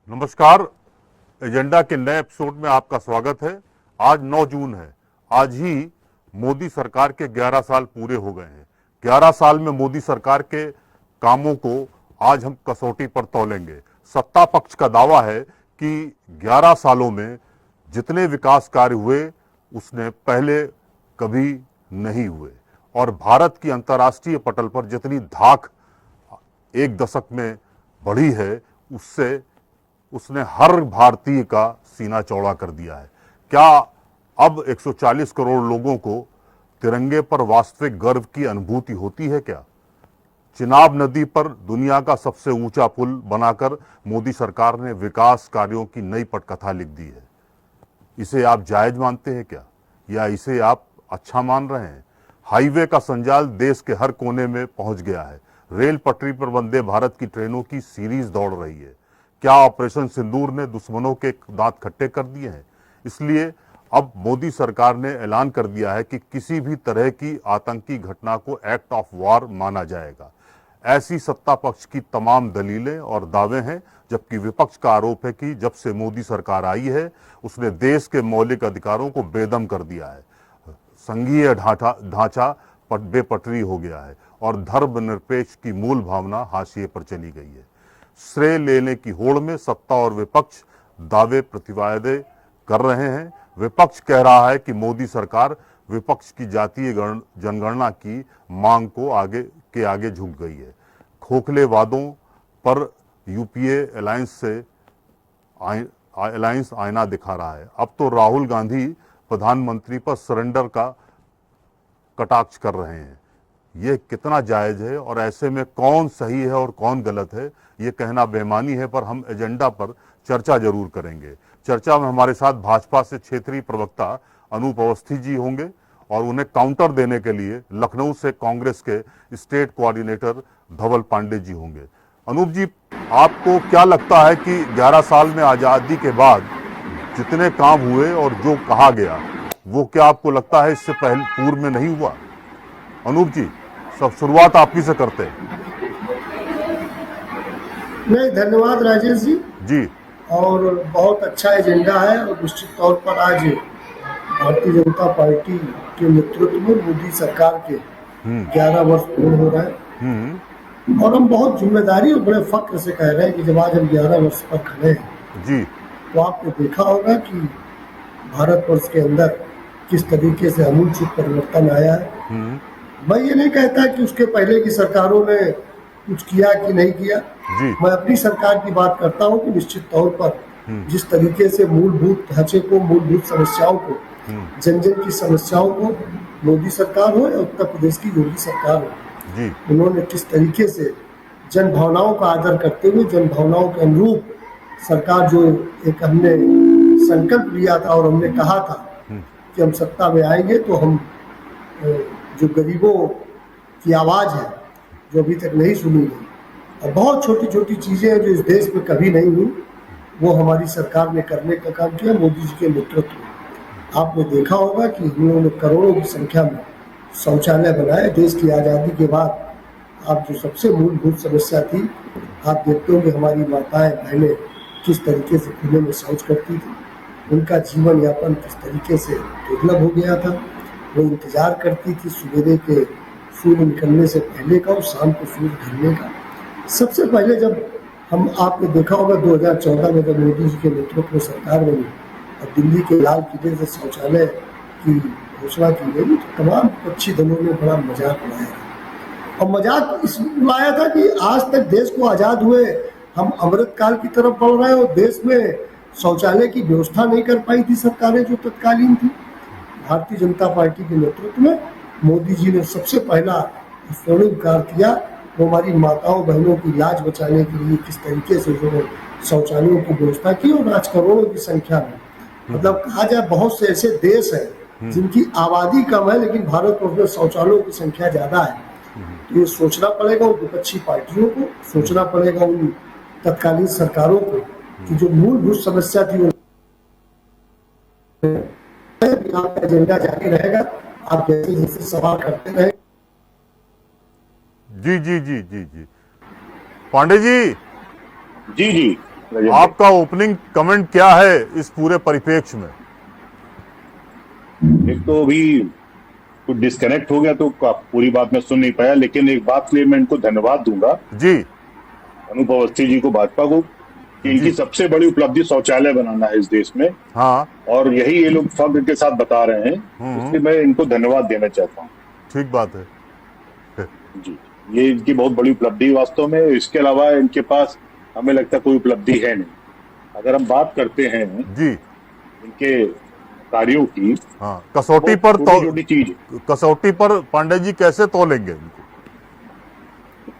नमस्कार। एजेंडा के नए एपिसोड में आपका स्वागत है। आज 9 जून है। आज ही मोदी सरकार के 11 साल पूरे हो गए हैं। 11 साल में मोदी सरकार के कामों को आज हम कसौटी पर तौलेंगे। सत्ता पक्ष का दावा है कि 11 सालों में जितने विकास कार्य हुए उसने पहले कभी नहीं हुए, और भारत की अंतर्राष्ट्रीय पटल पर जितनी धाक एक दशक में बढ़ी है उसने हर भारतीय का सीना चौड़ा कर दिया है। क्या अब 140 करोड़ लोगों को तिरंगे पर वास्तविक गर्व की अनुभूति होती है क्या? चिनाब नदी पर दुनिया का सबसे ऊंचा पुल बनाकर मोदी सरकार ने विकास कार्यों की नई पटकथा लिख दी है। इसे आप जायज मानते हैं क्या, या इसे आप अच्छा मान रहे हैं? हाईवे का संजाल देश के हर कोने में पहुंच गया है। रेल पटरी पर वंदे भारत की ट्रेनों की सीरीज दौड़ रही है। क्या ऑपरेशन सिंदूर ने दुश्मनों के दांत खट्टे कर दिए हैं? इसलिए अब मोदी सरकार ने ऐलान कर दिया है कि किसी भी तरह की आतंकी घटना को एक्ट ऑफ वॉर माना जाएगा। ऐसी सत्ता पक्ष की तमाम दलीलें और दावे हैं, जबकि विपक्ष का आरोप है कि जब से मोदी सरकार आई है उसने देश के मौलिक अधिकारों को बेदम कर दिया है। संघीय ढांचा बेपटरी हो गया है और धर्मनिरपेक्ष की मूल भावना हाशिए पर चली गई है। श्रेय लेने की होड़ में सत्ता और विपक्ष दावे प्रतिवादे कर रहे हैं। विपक्ष कह रहा है कि मोदी सरकार विपक्ष की जातीय जनगणना की मांग को आगे झुक गई है। खोखले वादों पर यूपीए अलायंस आईना दिखा रहा है। अब तो राहुल गांधी प्रधानमंत्री पर सरेंडर का कटाक्ष कर रहे हैं। ये कितना जायज है और ऐसे में कौन सही है और कौन गलत है, ये कहना बेईमानी है, पर हम एजेंडा पर चर्चा जरूर करेंगे। चर्चा में हमारे साथ भाजपा से क्षेत्रीय प्रवक्ता अनूप अवस्थी जी होंगे और उन्हें काउंटर देने के लिए लखनऊ से कांग्रेस के स्टेट कोऑर्डिनेटर धवल पांडे जी होंगे। अनूप जी, आपको क्या लगता है कि 11 साल में आजादी के बाद जितने काम हुए और जो कहा गया वो क्या आपको लगता है इससे पहले पूर्व में नहीं हुआ? अनूप जी, सब शुरुआत आप ही से करते हैं। नहीं, धन्यवाद राजेश जी। और बहुत अच्छा एजेंडा है और निश्चित तौर पर आज भारतीय जनता पार्टी के नेतृत्व में मोदी सरकार के 11 वर्ष पूर्ण हो रहे हैं और हम बहुत जिम्मेदारी और बड़े फक्र से कह रहे हैं कि जब आज हम 11 वर्ष पर खड़े हैं जी, तो आपने देखा होगा कि भारतवर्ष के अंदर किस तरीके से आमूलचूल परिवर्तन आया है। मैं ये नहीं कहता कि उसके पहले की सरकारों ने कुछ किया कि नहीं किया। मैं अपनी सरकार की बात करता हूँ कि निश्चित तौर पर जिस तरीके से मूलभूत ढांचे को, मूलभूत समस्याओं को, जन जन की समस्याओं को मोदी सरकार हो या उत्तर प्रदेश की योगी सरकार हो, उन्होंने किस तरीके से जन भावनाओं का आदर करते हुए जन भावनाओं के अनुरूप सरकार जो एक हमने संकल्प लिया था और हमने कहा था कि हम सत्ता में आएंगे तो हम जो गरीबों की आवाज़ है जो अभी तक नहीं सुनी गई और बहुत छोटी छोटी चीज़ें हैं जो इस देश में कभी नहीं हुई, वो हमारी सरकार ने करने का काम किया मोदी जी के नेतृत्व में। आपने देखा होगा कि उन्होंने करोड़ों की संख्या में शौचालय बनाए। देश की आज़ादी के बाद आप जो सबसे मूलभूत समस्या थी, आप देखते होंगे हमारी माताएं बहनें किस तरीके से खुले में शौच करती थी, उनका जीवन यापन किस तरीके से दुर्लभ हो गया था। वो इंतजार करती थी सवेरे के सूर्य निकलने से पहले का और शाम को सूर्य ढलने का। सबसे पहले जब हम आपने देखा होगा 2014 में जब मोदी जी के नेतृत्व में सरकार बनी और दिल्ली के लाल किले से शौचालय की घोषणा की गई, तो तमाम विपक्षी दलों ने बड़ा मजाक उड़ाया और मजाक इसलिए उड़ाया था कि आज तक देश को आज़ाद हुए हम अमृत काल की तरफ बढ़ रहे हैं और देश में शौचालय की व्यवस्था नहीं कर पाई थी सरकारें जो तत्कालीन थी। भारतीय जनता पार्टी के नेतृत्व में मोदी जी ने सबसे पहला स्वर्णिम कार्य किया, वो हमारी माताओं बहनों की लाज बचाने के लिए किस तरीके से जो शौचालयों की व्यवस्था की और आज करोड़ों की संख्या में, मतलब कहा जाए बहुत से ऐसे देश हैं जिनकी आबादी कम है लेकिन भारतवर्ष में शौचालयों की संख्या ज्यादा है। तो ये सोचना पड़ेगा उन विपक्षी पार्टियों को, सोचना पड़ेगा उन तत्कालीन सरकारों को कि जो मूलभूत समस्या थी वो एजेंडा जारी रहेगा। आप जैसे जैसे सवाल करते रहे। जी जी जी जी जी पांडे जी। जी जी आपका ओपनिंग कमेंट क्या है इस पूरे परिप्रेक्ष्य में? एक तो अभी कुछ डिस्कनेक्ट हो गया तो पूरी बात मैं सुन नहीं पाया, लेकिन एक बात के लिए मैं इनको धन्यवाद दूंगा, जी, अनूप अवस्थी जी को, भाजपा को, कि इनकी सबसे बड़ी उपलब्धि शौचालय बनाना है इस देश में। हाँ, और यही ये लोग फख्र के साथ बता रहे हैं, इसलिए मैं इनको धन्यवाद देना चाहता हूँ। ठीक बात है जी, ये इनकी बहुत बड़ी उपलब्धि वास्तव में। इसके अलावा इनके पास हमें लगता है कोई उपलब्धि है नहीं। अगर हम बात करते हैं जी। इनके कार्यों की, हाँ, कसौटी पर छोटी चीज, कसौटी पर पांडे जी कैसे तोलेंगे इनको?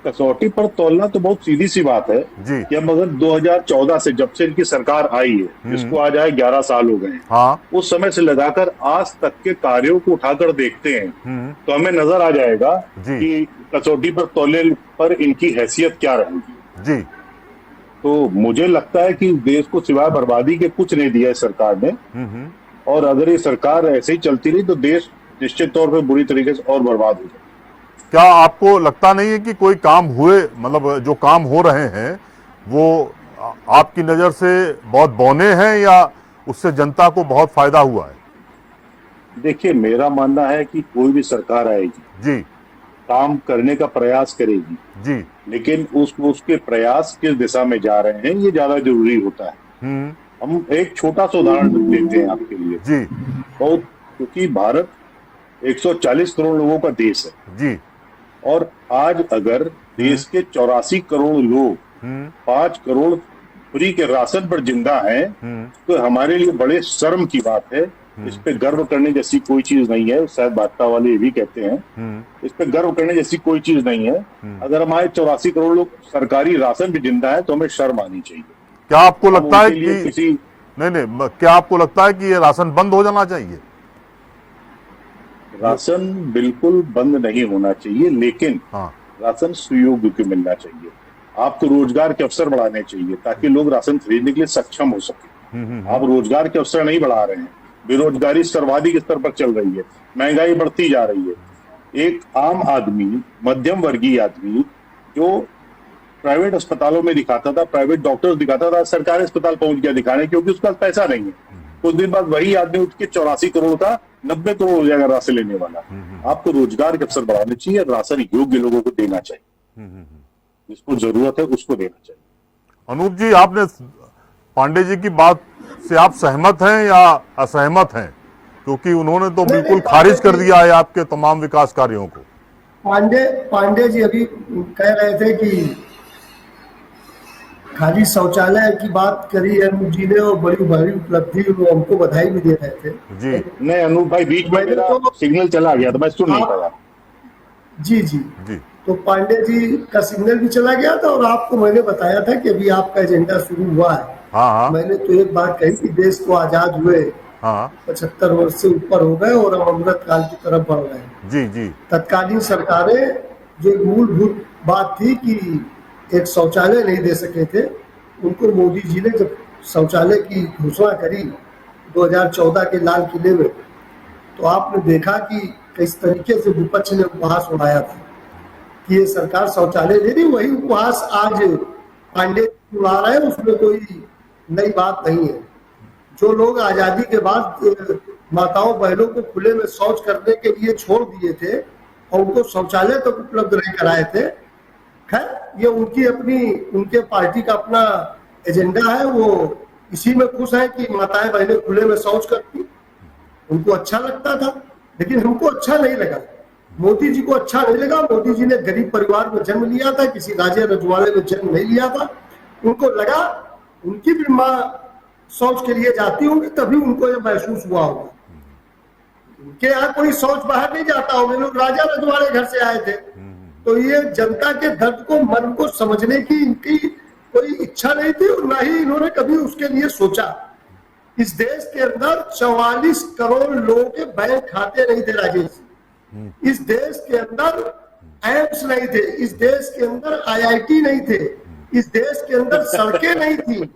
कसौटी पर तोलना तो बहुत सीधी सी बात है जी। कि हम अगर 2014 से, जब से इनकी सरकार आई है, जिसको आज आए 11 साल हो गए हैं, हाँ, उस समय से लगाकर आज तक के कार्यों को उठाकर देखते हैं तो हमें नजर आ जाएगा कि कसौटी पर तौले पर इनकी हैसियत क्या रहेगी। जी। तो मुझे लगता है कि देश को सिवाय बर्बादी के कुछ नहीं दिया है सरकार ने, और अगर ये सरकार ऐसे ही चलती रही तो देश निश्चित तौर पर बुरी तरीके से और बर्बाद हो जाए। क्या आपको लगता नहीं है कि कोई काम हुए, मतलब जो काम हो रहे हैं वो आपकी नजर से बहुत बौने हैं या उससे जनता को बहुत फायदा हुआ है? देखिए, मेरा मानना है कि कोई भी सरकार आएगी जी, काम करने का प्रयास करेगी जी, लेकिन उसके प्रयास किस दिशा में जा रहे हैं ये ज्यादा जरूरी होता है। हम एक छोटा सा उदाहरण देते हैं आपके लिए, जी, बहुत, क्योंकि भारत 140 करोड़ लोगों का देश है जी, और आज अगर देश के 84 करोड़ लोग 5 करोड़ फ्री के राशन पर जिंदा हैं, तो हमारे लिए बड़े शर्म की बात है। इस पे गर्व करने जैसी कोई चीज नहीं है, शायद भाजपा वाले ये भी कहते हैं, इस पे गर्व करने जैसी कोई चीज नहीं है। अगर हमारे 84 करोड़ लोग सरकारी राशन पे जिंदा है तो हमें शर्म आनी चाहिए। क्या आपको लगता है कि किसी नहीं, क्या आपको लगता है कि ये राशन बंद हो जाना चाहिए? राशन बिल्कुल बंद नहीं होना चाहिए, लेकिन हाँ, राशन सुयोग्य को मिलना चाहिए। आपको रोजगार के अवसर बढ़ाने चाहिए ताकि लोग राशन खरीदने के लिए सक्षम हो सके। आप रोजगार के अवसर नहीं बढ़ा रहे हैं, बेरोजगारी सर्वाधिक स्तर पर चल रही है, महंगाई बढ़ती जा रही है। एक आम आदमी, मध्यम वर्गीय आदमी जो प्राइवेट अस्पतालों में दिखाता था, प्राइवेट डॉक्टर्स दिखाता था, सरकारी अस्पताल पहुंच गया दिखाने, क्योंकि उसका पैसा नहीं है। कुछ दिन बाद वही आदमी उठ के 84 करोड़ का 90 करोड़ हो जाएगा राशन लेने वाला। आपको रोजगार के अवसर बढ़ाने चाहिए, राशन योग्य लोगों को देना चाहिए, जिसको जरूरत है उसको देना चाहिए। अनूप जी, आपने पांडे जी की बात से आप सहमत हैं या असहमत हैं? क्योंकि उन्होंने तो बिल्कुल खारिज कर दिया है आपके तमाम विकास कार्यों को। पांडे जी अभी कह रहे थे कि खाली शौचालय की बात करी अनूप जी ने और बड़ी बड़ी उपलब्धि, वो हमको बधाई भी दे रहे थे। जी, नहीं अनूप भाई, बीच में मेरा सिग्नल चला गया तो मैं सुन नहीं पाया। जी जी जी, तो पांडे जी का सिग्नल भी चला गया था और आपको मैंने बताया था कि अभी आपका एजेंडा शुरू हुआ है। हाँ, हाँ, मैंने तो एक बात कही कि देश को आजाद हुए हाँ, 75 वर्ष से ऊपर हो गए और हम अमृत काल की तरफ बढ़ रहे हैं। जी, जी, तत्कालीन सरकारें जो मूलभूत बात थी कि एक शौचालय नहीं दे सके थे, उनको मोदी जी ने जब शौचालय की घोषणा करी 2014 के लाल किले में, तो आपने देखा कि किस तरीके से विपक्ष ने उपहास उड़ाया था कि ये सरकार शौचालय दे दी। वही उपहास आज पांडे उड़ा रहे हैं, उसमें कोई नई बात नहीं है। जो लोग आजादी के बाद माताओं बहनों को खुले में शौच करने के लिए छोड़ दिए थे और उनको शौचालय तक उपलब्ध नहीं कराए थे, खैर ये उनकी अपनी, उनके पार्टी का अपना एजेंडा है। वो इसी में खुश है कि माताएं बहनें खुले में शौच करती, उनको अच्छा लगता था। लेकिन हमको अच्छा नहीं लगा, मोदी जी को अच्छा नहीं लगा। मोदी जी ने गरीब परिवार में जन्म लिया था, किसी राजे रजवाड़े में जन्म नहीं लिया था। उनको लगा उनकी भी माँ शौच के लिए जाती होंगी, तभी उनको ये महसूस हुआ होगा। उनके यहाँ कोई शौच बाहर नहीं जाता होगा, लोग राजा रजवाड़े घर से आए थे। तो ये जनता के दर्द को, मन को समझने की इनकी कोई इच्छा नहीं थी और ना ही इन्होंने कभी उसके लिए सोचा। इस देश के अंदर 44 करोड़ लोगों के बैंक खाते नहीं थे राजेश। इस देश के अंदर एम्स नहीं थे, इस देश के अंदर IIT नहीं थे, इस देश के अंदर सड़कें नहीं थी,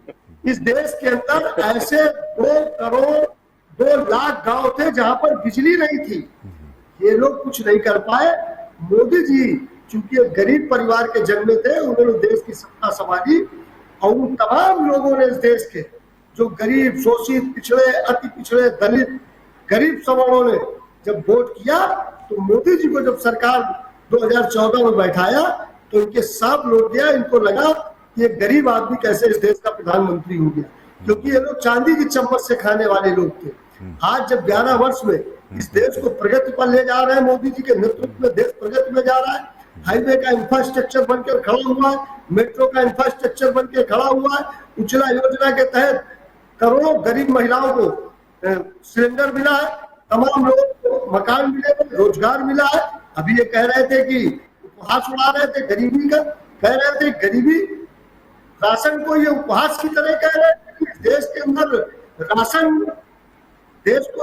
इस देश के अंदर ऐसे 2 करोड़ 2 लाख गांव थे जहां पर बिजली नहीं थी। ये लोग कुछ नहीं कर पाए। मोदी जी चूंकि एक गरीब परिवार के जन्मे थे, उन्होंने देश की सत्ता संभाली और उन तमाम लोगों ने इस देश के जो गरीब, शोषित, पिछड़े, अति पिछड़े, दलित, गरीब सवर्णों ने जब वोट किया तो मोदी जी को जब सरकार 2014 में बैठाया तो इनके साफ लौट गया। इनको लगा कि एक गरीब आदमी कैसे इस देश का प्रधानमंत्री हो गया, क्योंकि ये लोग चांदी की चम्मच से खाने वाले लोग थे। आज जब 11 वर्ष में इस देश को प्रगति पर ले जा रहे हैं, मोदी जी के नेतृत्व में देश प्रगति में जा रहा है। हाईवे का इंफ्रास्ट्रक्चर बनकर खड़ा हुआ है, मेट्रो का इंफ्रास्ट्रक्चर बनकर खड़ा हुआ है, उज्ज्वला योजना के तहत करोड़ों गरीब महिलाओं को सिलेंडर मिला है, तमाम लोगों को मकान मिले, रोजगार मिला है। अभी ये कह रहे थे कि उपहास उड़ा रहे थे गरीबी का, कह रहे थे गरीबी, राशन को ये उपहास की तरह कह रहे थे कि देश के अंदर राशन देश को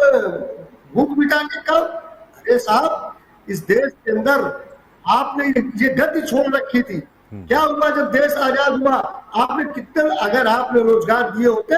भूख मिटाने का। अरे साहब, इस देश के अंदर आपने ये गति छोड़ रखी थी। क्या हुआ जब देश आजाद हुआ? आपने कितने, अगर आपने रोजगार दिए होते,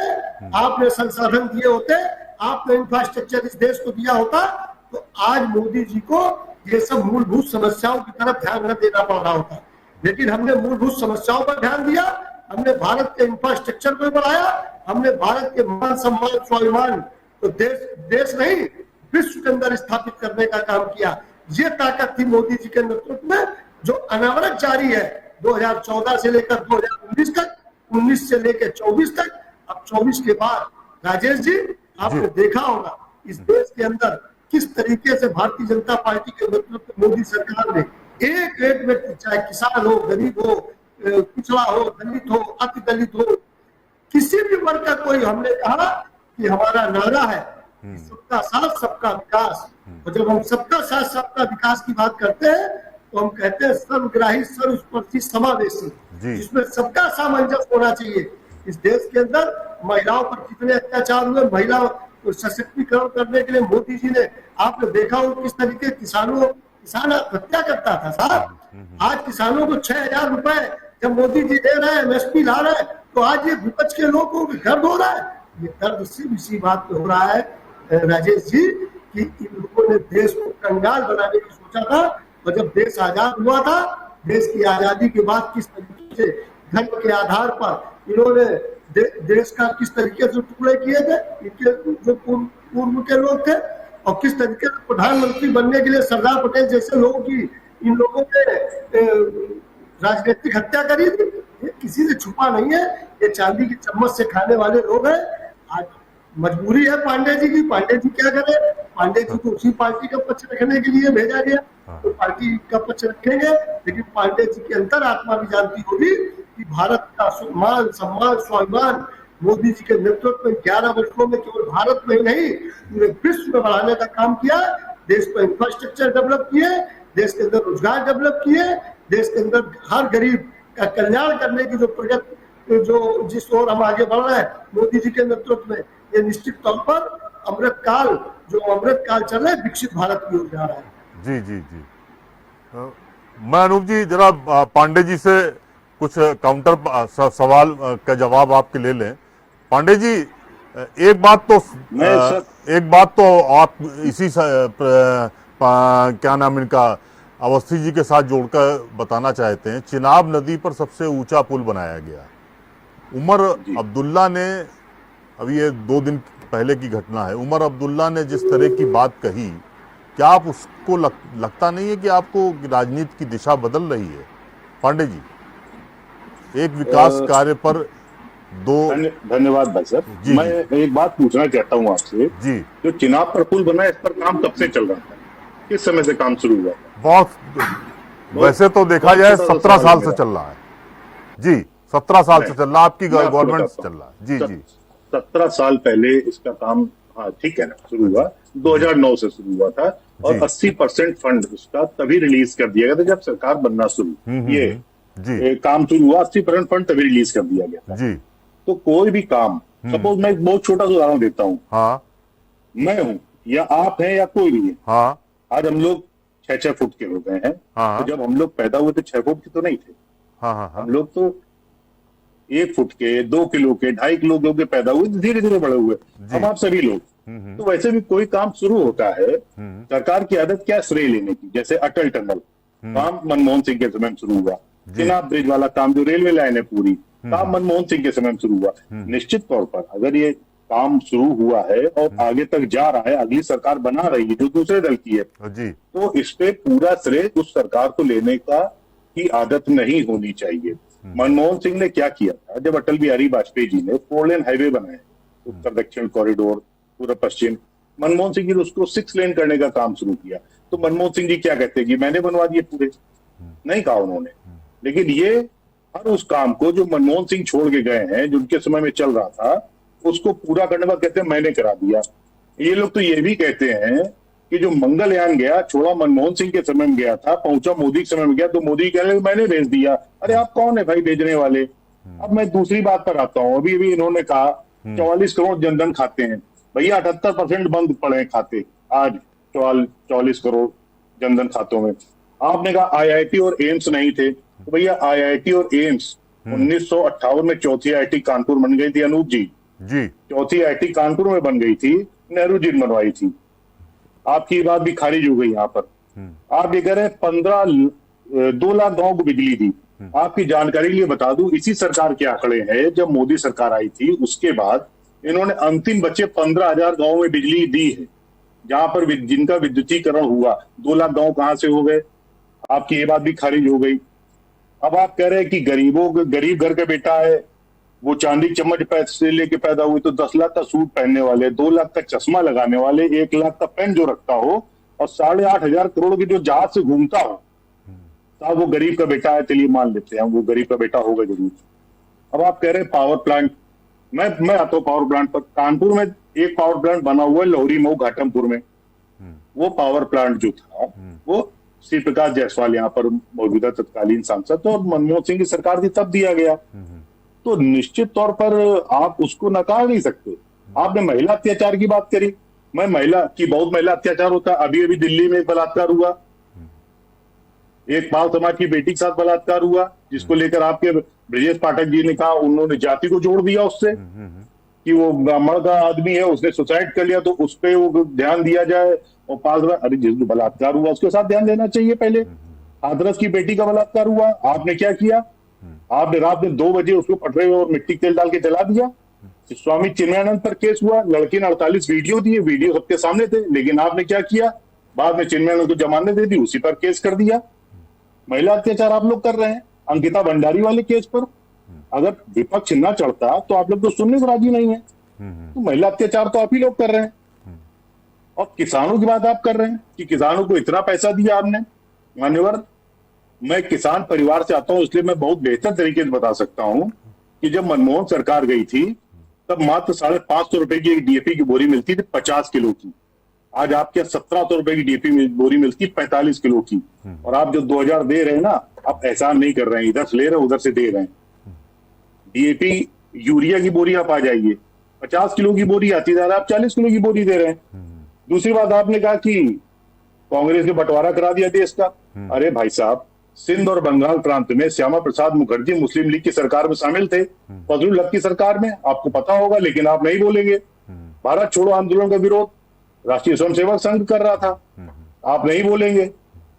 आपने संसाधन दिए होते, आपने इंफ्रास्ट्रक्चर इस देश को दिया होता, तो आज मोदी जी को ये सब मूलभूत समस्याओं की तरफ ध्यान न देना पड़ रहा होता। लेकिन हमने मूलभूत समस्याओं पर ध्यान दिया, हमने भारत के इंफ्रास्ट्रक्चर को बढ़ाया, हमने भारत के मान सम्मान स्वाभिमान तो देश नहीं विश्व के अंदर स्थापित करने का काम किया। ये ताकत थी मोदी जी के नेतृत्व में, जो अनवरत जारी है 2014 से लेकर 2019 तक, 19 से लेकर 24 तक। अब 24 के बाद राजेश जी आपने देखा होगा इस देश के अंदर किस तरीके से भारतीय जनता पार्टी के नेतृत्व में मोदी सरकार ने एक एक व्यक्ति, चाहे किसान हो, गरीब हो, पिछड़ा हो, दलित हो, अति दलित हो, किसी भी वर्ग का कोई, हमने कहा कि हमारा नारा है सबका साथ सबका विकास। और जब हम सबका साथ सबका विकास की बात करते हैं तो हम कहते हैं सर्वग्राही, सर्वस्पर्शी, समावेशी, जिसमें सबका सामंजस्य होना चाहिए। इस देश के अंदर महिलाओं पर कितने अत्याचार हुए, महिला सशक्तिकरण करने के लिए मोदी जी ने, आपने देखा हो किस तरीके किसान हत्या करता था साहब। आज किसानों को 6,000 रुपए जब मोदी जी दे रहे हैं, MSP ला रहे हैं, तो आज ये विपक्ष के लोगों को दर्द हो रहा है। ये दर्द सिर्फ इसी बात पे हो रहा है राजेश जी कि इन लोगों ने देश को कंगाल बनाने की सोचा था। और जब देश आजाद हुआ था, देश की आजादी के बाद किस तरीके से धर्म के आधार पर इन्होंने देश का किस तरीके से टुकड़े किए थे, इनके जो पूर्व के लोग थे, और किस तरीके से प्रधानमंत्री बनने के लिए सरदार पटेल जैसे लोगों की इन लोगों ने राजनीतिक हत्या करी थी। ये किसी से छुपा नहीं है, ये चांदी की चम्मच से खाने वाले लोग हैं। आज मजबूरी है पांडे जी की, पांडे जी क्या करें? पांडे जी को उसी पार्टी का पक्ष रखने के लिए भेजा गया, तो पार्टी का पक्ष रखेंगे। लेकिन पांडे जी की अंतरात्मा भी जानती होगी कि भारत का मान सम्मान स्वाभिमान मोदी जी के नेतृत्व में 11 वर्षों में केवल भारत में ही नहीं पूरे विश्व में बढ़ाने का काम किया। देश पर इंफ्रास्ट्रक्चर डेवलप किए, देश के अंदर रोजगार डेवलप किए, देश के अंदर हर गरीब का कल्याण करने की जो प्रगति, जो जिस ओर हम आगे बढ़ रहे हैं मोदी जी के नेतृत्व में, ये निश्चित तौर पर अमृत काल चल रहा है, विकसित भारत की ओर जा रहा है। जी जी जी। मैं अनूप जी जरा पांडे जी से कुछ काउंटर सवाल का जवाब आपके ले लें। पांडे जी, एक बात तो आप इसी क्या नाम इनका अवस्थी जी के साथ जोड़कर बताना चाहते हैं। चिनाब नदी पर सबसे ऊंचा पुल बनाया गया। उमर अब्दुल्ला ने, अभी ये 2 दिन पहले की घटना है, उमर अब्दुल्ला ने जिस तरह की बात कही, क्या आप उसको लगता नहीं है कि आपको राजनीति की दिशा बदल रही है? पांडे जी, एक विकास कार्य पर धन्यवाद भाई साहब। मैं एक बात पूछना चाहता हूँ आपसे जी। जो चिनाब पर पुल बना है, इस पर काम कब से चल रहा था? किस समय से काम शुरू हुआ? वैसे तो देखा जाए 17 साल से चल रहा है जी। 17 साल से चल रहा, आपकी गवर्नमेंट से चल रहा है जी जी। 17 साल पहले इसका काम, हाँ ठीक है ना, शुरू हुआ 2009 से शुरू हुआ था। और 80% फंड उसका तभी रिलीज कर दिया गया था जब सरकार बनना शुरू, ये काम शुरू हुआ। 80% फंड तभी रिलीज कर दिया गया था जी। तो कोई भी काम, सपोज मैं एक बहुत छोटा सा उदाहरण देता हूँ, हाँ, मैं हूँ या आप हैं या कोई भी है, हाँ, आज हम लोग 6-6 फुट के हो गए हैं। हाँ, तो जब हम लोग पैदा हुए थे 6 फुट के तो नहीं थे। हाँ, हाँ, हम लोग तो 1 फुट के, 2 किलो के, 2.5 किलो के पैदा हुए, धीरे धीरे बड़े हुए। अब आप सभी लोग, तो वैसे भी कोई काम शुरू होता है, सरकार की आदत क्या, श्रेय लेने की। जैसे अटल टनल काम मनमोहन सिंह के समय शुरू हुआ, चिनाब ब्रिज वाला काम जो रेलवे लाइन है पूरी, काम मनमोहन सिंह के समय में शुरू हुआ। निश्चित तौर पर अगर ये काम शुरू हुआ है और आगे तक जा रहा है, अगली सरकार बना रही है जो दूसरे दल की है जी, तो इस पे पूरा श्रेय उस सरकार को लेने का की आदत नहीं होनी चाहिए। मनमोहन सिंह ने क्या किया था, जब अटल बिहारी वाजपेयी जी ने 4 लेन हाईवे बनाए, उत्तर दक्षिण कॉरिडोर, पूर्व पश्चिम, मनमोहन सिंह जी ने उसको 6 लेन करने का काम शुरू किया। तो मनमोहन सिंह जी क्या कहते हैं कि मैंने बनवा दिए पूरे, नहीं कहा उन्होंने। लेकिन ये हर उस काम को जो मनमोहन सिंह छोड़ के गए हैं, जो उनके समय में चल रहा था, उसको पूरा करने का कहते हैं मैंने करा दिया। ये लोग तो ये भी कहते हैं कि जो मंगलयान गया, छोड़ा मनमोहन सिंह के समय में गया था, पहुंचा मोदी के समय में गया, तो मोदी कह रहे मैंने भेज दिया। अरे आप कौन है भाई भेजने वाले? अब मैं दूसरी बात पर आता हूँ। अभी अभी इन्होंने कहा 44 करोड़ जनधन खाते हैं। भैया 78% बंद पड़े हैं खाते आज 44 करोड़ जनधन खातों में। आपने कहा आईआईटी और एम्स नहीं थे, तो भैया आईआईटी और एम्स 1958 में चौथी आईआईटी कानपुर बन गई थी, अनूप जी चौथी आईआईटी कानपुर में बन गई थी, नेहरू जी ने बनवाई थी। आपकी बात भी खारिज हो गई यहाँ पर। आप ये कह रहे हैं 2 लाख गांव को बिजली दी। आपकी जानकारी के लिए बता दूं, इसी सरकार के आंकड़े हैं, जब मोदी सरकार आई थी उसके बाद इन्होंने अंतिम बचे 15,000 गांव में बिजली दी है, जहां पर जिनका विद्युतीकरण हुआ। 2 लाख गांव कहां से हो गए? आपकी ये बात भी खारिज हो गई। अब आप कह रहे हैं कि गरीब घर का बेटा है, वो चांदी चम्मच पैसे लेके पैदा हुए, तो 10 लाख का सूट पहनने वाले, 2 लाख का चश्मा लगाने वाले, 1 लाख का पेन जो रखता हो और 8,500 करोड़ की जो जहाज से घूमता हो, साहब वो गरीब का बेटा है। चलिए मान लेते हैं वो गरीब का बेटा होगा जरूर। अब आप कह रहे हैं पावर प्लांट, मैं आता हूँ पावर प्लांट पर। कानपुर में एक पावर प्लांट बना हुआ है, लौरी मऊ घाटमपुर में। वो पावर प्लांट जो था वो श्री प्रकाश जायसवाल यहाँ पर मौजूदा तत्कालीन सांसद और मनमोहन सिंह की सरकार थी तब दिया गया। तो निश्चित तौर पर आप उसको नकार नहीं सकते। आपने महिला अत्याचार की बात करी, मैं महिला अत्याचार होता है। अभी अभी दिल्ली में एक बलात्कार हुआ, एक पाल समाज की बेटी के साथ बलात्कार हुआ, जिसको लेकर आपके ब्रजेश पाठक जी ने कहा, उन्होंने जाति को जोड़ दिया उससे कि वो ब्राह्मण का आदमी है, उसने सुसाइड कर लिया तो उस पर वो ध्यान दिया जाए। और पाल समाज, अरे जिस बलात्कार हुआ उसके साथ ध्यान देना चाहिए। पहले हाथरस की बेटी का बलात्कार हुआ, आपने क्या किया? आपने रात में 2 बजे उसको पटरे में और मिट्टी तेल डाल के जला दिया। स्वामी चिन्मयानंद पर केस हुआ, लड़के ने 48 वीडियो दिए, वीडियो सबके सामने थे, लेकिन आपने क्या किया? बाद में चिन्मयानंद को जमानत दे दी, उसी पर केस कर दिया। महिला अत्याचार आप लोग कर रहे हैं। अंकिता भंडारी वाले केस पर अगर विपक्ष न चढ़ता तो आप लोग तो सुनने को राजी नहीं है। तो महिला अत्याचार तो आप ही लोग कर रहे हैं। और किसानों की बात आप कर रहे हैं कि किसानों को इतना पैसा दिया आपने। मान्यवर, मैं किसान परिवार से आता हूं, इसलिए मैं बहुत बेहतर तरीके से बता सकता हूं कि जब मनमोहन सरकार गई थी तब मात्र 550 रुपए की डीएपी की बोरी मिलती थी 50 किलो की। आज आपके 1700 रुपए की डीएपी बोरी मिलती 45 किलो की। और आप जो 2000 दे रहे हैं ना, आप एहसान नहीं कर रहे हैं, इधर से ले रहे हैं उधर से दे रहे हैं। डीएपी यूरिया की बोरी आप आ जाइए, 50 किलो की बोरी आती है, आप 40 किलो की बोरी दे रहे हैं। दूसरी बात, आपने कहा कि कांग्रेस ने बंटवारा करा दिया देश का। अरे भाई साहब, सिंध और बंगाल प्रांत में श्यामा प्रसाद मुखर्जी मुस्लिम लीग की सरकार में शामिल थे, फजलुल हक की सरकार में, आपको पता होगा, लेकिन आप नहीं बोलेंगे। भारत छोड़ो आंदोलन का विरोध राष्ट्रीय स्वयंसेवक संघ कर रहा था, आप नहीं बोलेंगे।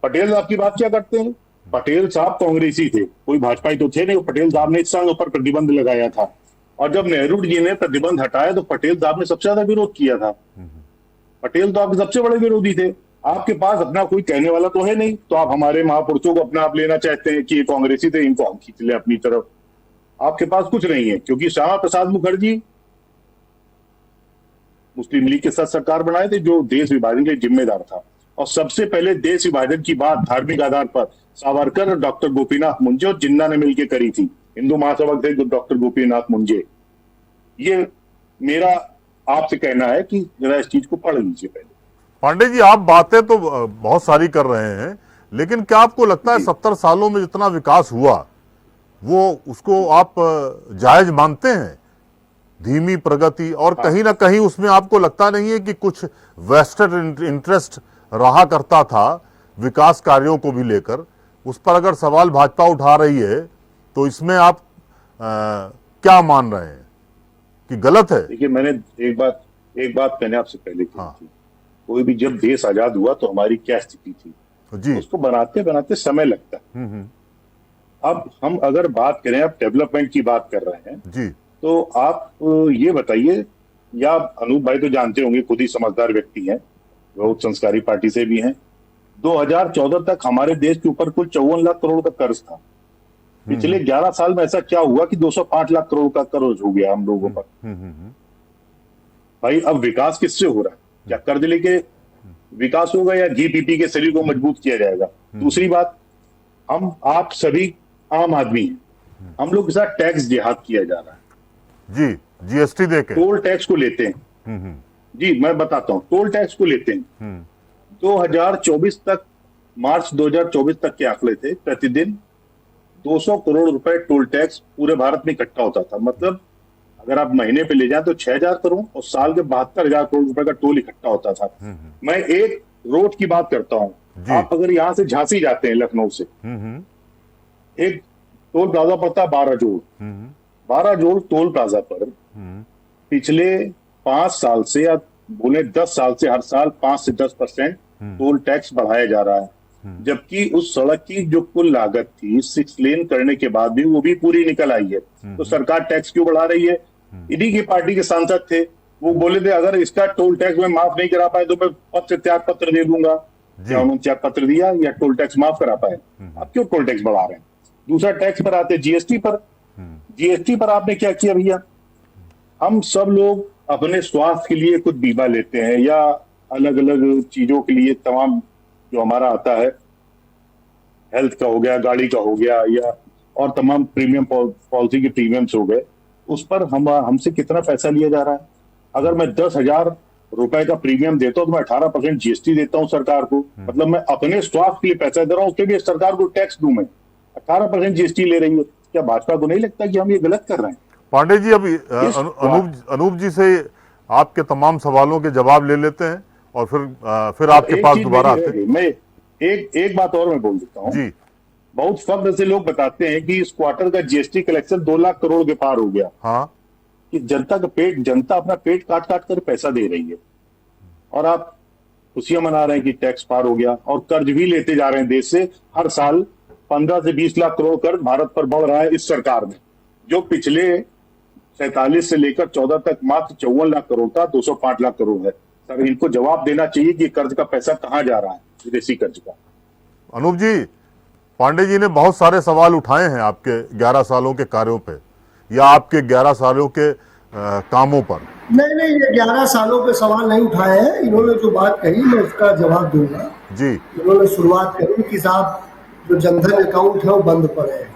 पटेल साहब की बात क्या करते हैं? पटेल साहब कांग्रेसी थे, कोई भाजपाई तो थे नहीं। पटेल साहब ने इस संघ पर प्रतिबंध लगाया था, और जब नेहरू जी ने प्रतिबंध हटाया तो पटेल साहब ने सबसे ज्यादा विरोध किया था। पटेल तो आपके सबसे बड़े विरोधी थे। आपके पास अपना कोई कहने वाला तो है नहीं, तो आप हमारे महापुरुषों को अपना आप लेना चाहते हैं कि ये कांग्रेसी थे, इनको हम खींच ले अपनी तरफ। आपके पास कुछ नहीं है, क्योंकि श्यामा प्रसाद मुखर्जी मुस्लिम लीग के साथ सरकार बनाए थे, जो देश विभाजन के जिम्मेदार था। और सबसे पहले देश विभाजन की बात धार्मिक आधार पर सावरकर, डॉक्टर गोपीनाथ मुंजे और जिन्ना ने मिलकर करी थी। हिंदू महासभा थे डॉक्टर गोपीनाथ मुंजे। ये मेरा आपसे कहना है कि जरा इस चीज को पढ़ लीजिए पहले। पांडे जी, आप बातें तो बहुत सारी कर रहे हैं, लेकिन क्या आपको लगता है 70 सालों में जितना विकास हुआ वो उसको आप जायज मानते हैं? धीमी प्रगति, और कहीं ना कहीं उसमें आपको लगता नहीं है कि कुछ वेस्टेड इंटरेस्ट रहा करता था विकास कार्यों को भी लेकर? उस पर अगर सवाल भाजपा उठा रही है तो इसमें आप क्या मान रहे हैं कि गलत है? देखिए, मैंने एक बात मैंने आपसे पहले की थी। कोई भी जब देश आजाद हुआ तो हमारी क्या स्थिति थी जी, उसको बनाते बनाते समय लगता है। अब हम अगर बात करें, आप डेवलपमेंट की बात कर रहे हैं, जी तो आप ये बताइए, या अनूप भाई तो जानते होंगे, खुद ही समझदार व्यक्ति हैं, बहुत संस्कारी पार्टी से भी हैं। 2014 तक हमारे देश के ऊपर कुल 54 लाख करोड़ का कर्ज था। पिछले 11 साल में ऐसा क्या हुआ कि 205 लाख करोड़ का कर्ज हो गया हम लोगों पर? भाई अब विकास किससे हो रहा है? क्या कर्ज लेके विकास होगा या जीपीपी के शरीर को मजबूत किया जाएगा? दूसरी बात, हम आप सभी आम आदमी हैं, हम लोग के साथ टैक्स जिहाद किया जा रहा है। जी, जीएसटी देके टोल टैक्स को लेते हैं। जी मैं बताता हूं, टोल टैक्स को लेते हैं। 2024 तक, मार्च 2024 तक के आंकड़े थे, प्रतिदिन 200 करोड़ रुपए टोल टैक्स पूरे भारत में इकट्ठा होता था। मतलब अगर आप महीने पे ले जाए तो 6000 करोड़ और साल के 72,000 करोड़ रुपए का टोल इकट्ठा होता था। मैं एक रोड की बात करता हूं, आप अगर यहां से झांसी जाते हैं लखनऊ से, एक टोल प्लाजा पड़ता है 12 जोड़। 12 जोड़ टोल प्लाजा पर पिछले 5 साल से, या बोले 10 साल से, हर साल 5 से 10% टोल टैक्स बढ़ाया जा रहा है। जबकि उस सड़क की जो कुल लागत थी 6 लेन करने के बाद भी वो भी पूरी निकल आई है। तो सरकार टैक्स क्यों बढ़ा रही है? इन्हीं की पार्टी के सांसद थे, वो बोले थे अगर इसका टोल टैक्स में माफ नहीं करा पाए तो मैं त्याग पत्र दे दूंगा। क्या उन्होंने त्याग पत्र दिया या टोल टैक्स माफ करा पाए? आप क्यों टोल टैक्स बढ़ा रहे हैं? दूसरा टैक्स पर आते, जीएसटी पर। जीएसटी पर आपने क्या किया भैया? हम सब लोग अपने स्वास्थ्य के लिए कुछ बीमा लेते हैं या अलग अलग चीजों के लिए, तमाम जो हमारा आता है, हेल्थ का हो गया, गाड़ी का हो गया, या और तमाम प्रीमियम पॉलिसी के प्रीमियम्स हो गए, उस पर हमसे कितना पैसा लिया जा रहा है? अगर मैं 10,000 रुपए का प्रीमियम देता हूं तो मैं 18% जीएसटी देता हूं सरकार को। मतलब मैं अपने स्वास्थ्य के लिए पैसा दे रहा हूं, उसके लिए सरकार को टैक्स दूं मैं। 18% जीएसटी ले रही है। क्या भाजपा को नहीं लगता कि हम ये गलत कर रहे हैं? पांडे जी, अभी अनूप जी से आपके तमाम सवालों के जवाब ले लेते हैं और फिर आपके पास दोबारा आते हैं। मैं एक बात और मैं बोल देता हूँ जी। बहुत फख्र से लोग बताते हैं कि इस क्वार्टर का जीएसटी कलेक्शन 2 लाख करोड़ के पार हो गया। हाँ, कि जनता अपना पेट काट काट कर पैसा दे रही है और आप खुशियां मना रहे हैं कि टैक्स पार हो गया, और कर्ज भी लेते जा रहे हैं देश से। हर साल 15 से 20 लाख करोड़ कर्ज भारत पर बढ़ रहा है इस सरकार में, जो पिछले 47 से लेकर 14 तक मात्र 54 लाख करोड़ था, 205 लाख करोड़ है। सर इनको जवाब देना चाहिए कि कर्ज का पैसा कहां जा रहा है, विदेशी कर्ज का। अनूप जी, पांडे जी ने बहुत सारे सवाल उठाए हैं आपके 11 सालों के कार्यों पे या आपके 11 सालों के कामों पर। नहीं, ये 11 सालों पे सवाल नहीं उठाए हैं। इन्होंने जो बात कही मैं उसका जवाब दूंगा जी। इन्होंने शुरुआत करी कि साहब जो जनधन अकाउंट है वो बंद पड़े हैं।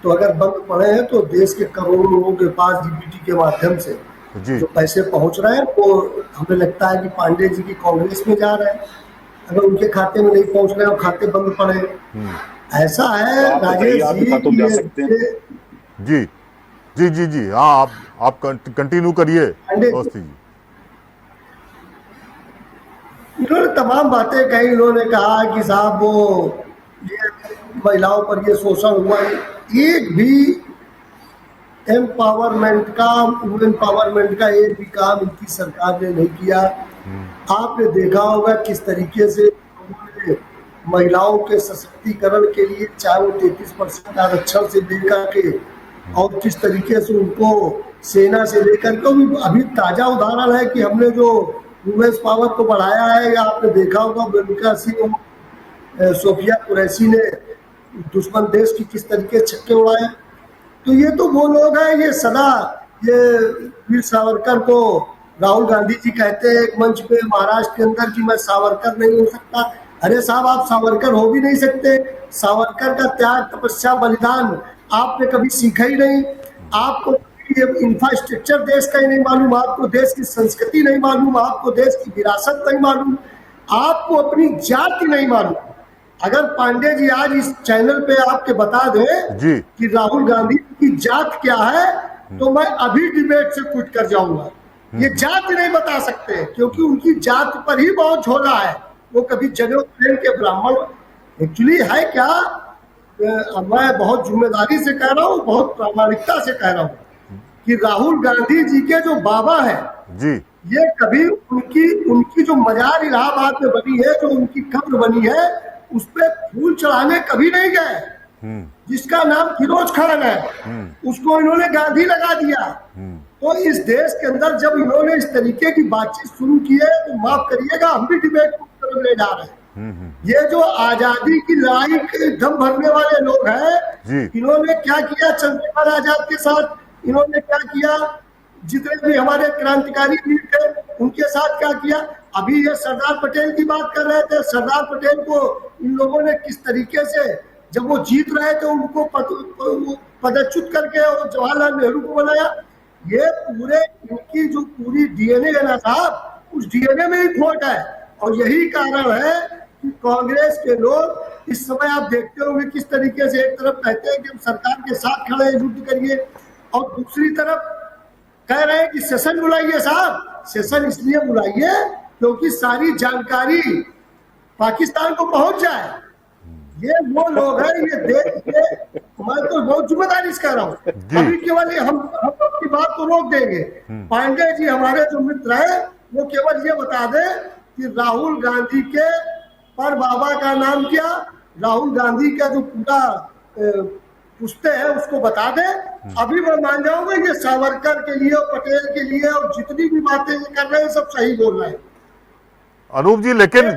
तो अगर बंद पड़े हैं तो देश के करोड़ों लोगों के पास डीबीटी के माध्यम से जो पैसे पहुंच रहे हैं वो हमें लगता है कि पांडे जी की कांग्रेस में जा रहे हैं। अगर उनके खाते में नहीं पहुंच रहे हैं, खाते बंद पड़े, ऐसा है राजेश जी। जी जी जी, हाँ, आप कंटिन्यू करिए अवस्थी जी। इन्होंने तमाम बातें कही। इन्होंने कहा कि साहब वो ये महिलाओं पर ये शोषण हुआ, एक भी एम्पावरमेंट का, वुमेन पावरमेंट का एक भी काम इनकी सरकार ने नहीं किया। आपने देखा होगा किस तरीके से महिलाओं के सशक्तिकरण के लिए, चाहे वो 33% आरक्षण से लेकर के और किस तरीके से उनको सेना से लेकर के, अभी ताजा उदाहरण है कि हमने जो वुमेन्स पावर को बढ़ाया है। आपने देखा होगा बेबिका सिंह, सोफिया कुरैशी ने दुश्मन देश की किस तरीके छक्के उड़ाए। तो ये तो वो लोग हैं, ये सदा ये वीर सावरकर को राहुल गांधी जी कहते हैं एक मंच पे महाराष्ट्र के अंदर कि मैं सावरकर नहीं हो सकता। अरे साहब, आप सावरकर हो भी नहीं सकते। सावरकर का त्याग, तपस्या, बलिदान आपने कभी सीखा ही नहीं। आपको इंफ्रास्ट्रक्चर देश का ही नहीं मालूम, आपको देश की संस्कृति नहीं मालूम, आपको देश की विरासत नहीं मालूम, आपको अपनी जाति नहीं मालूम। अगर पांडे जी आज इस चैनल पे आपके बता दें कि राहुल गांधी की जात क्या है, तो मैं अभी डिबेट से कुछ कर जाऊंगा। ये जात नहीं बता सकते क्योंकि उनकी जात पर ही बहुत झोला है। वो कभी जनेऊ पहन के ब्राह्मण एक्चुअली है क्या, मैं बहुत जिम्मेदारी से कह रहा हूँ, बहुत प्रामाणिकता से कह रहा हूँ कि राहुल गांधी जी के जो बाबा हैं जी, ये कभी उनकी जो मजार इलाहाबाद में बनी है, जो उनकी कब्र बनी है, उस पे फूल चढ़ाने कभी नहीं गए। जिसका नाम फिरोज खान है, उसको इन्होंने गांधी लगा दिया। तो इस देश के अंदर जब इन्होंने इस तरीके की बातचीत शुरू की है, तो माफ करिएगा, हम भी डिबेट को तरफ ले जा रहे हैं। ये जो आजादी की लड़ाई के दम भरने वाले लोग हैं, इन्होंने क्या किया चंद्रशेखर आजाद के साथ, इन्होंने क्या किया जितने भी हमारे क्रांतिकारी वीर थे उनके साथ क्या किया। अभी ये सरदार पटेल की बात कर रहे थे, सरदार पटेल को इन लोगों ने किस तरीके से जब वो जीत रहे थे उनको पदच्युत करके और जवाहरलाल नेहरू को बनाया। ये पूरे इनकी जो पूरी डीएनए है ना साहब, उस डीएनए में ही खोट है। और यही कारण है कि कांग्रेस के लोग इस समय आप देखते होंगे किस तरीके से एक तरफ कहते हैं कि हम सरकार के साथ खड़े हैं, युद्ध करिए, और दूसरी तरफ कह रहे हैं कि सेशन बुलाइए। साहब सेशन इसलिए बुलाइए क्योंकि सारी जानकारी पाकिस्तान को पहुंच जाए। ये वो लोग हैं, ये देख के मैं तो बहुत जिम्मेदारी से कह रहा हूँ। अभी केवल हम अपनी बात को रोक देंगे। पांडे जी हमारे जो मित्र हैं वो केवल ये बता दें कि राहुल गांधी के पर बाबा का नाम क्या, राहुल गांधी का जो पूरा पूछते हैं उसको बता दे। अभी मैं मान जाऊंगा ये सावरकर के लिए, पटेल के लिए, और जितनी भी बातें कर रहे हैं सब सही बोल रहे हैं। अनूप जी, लेकिन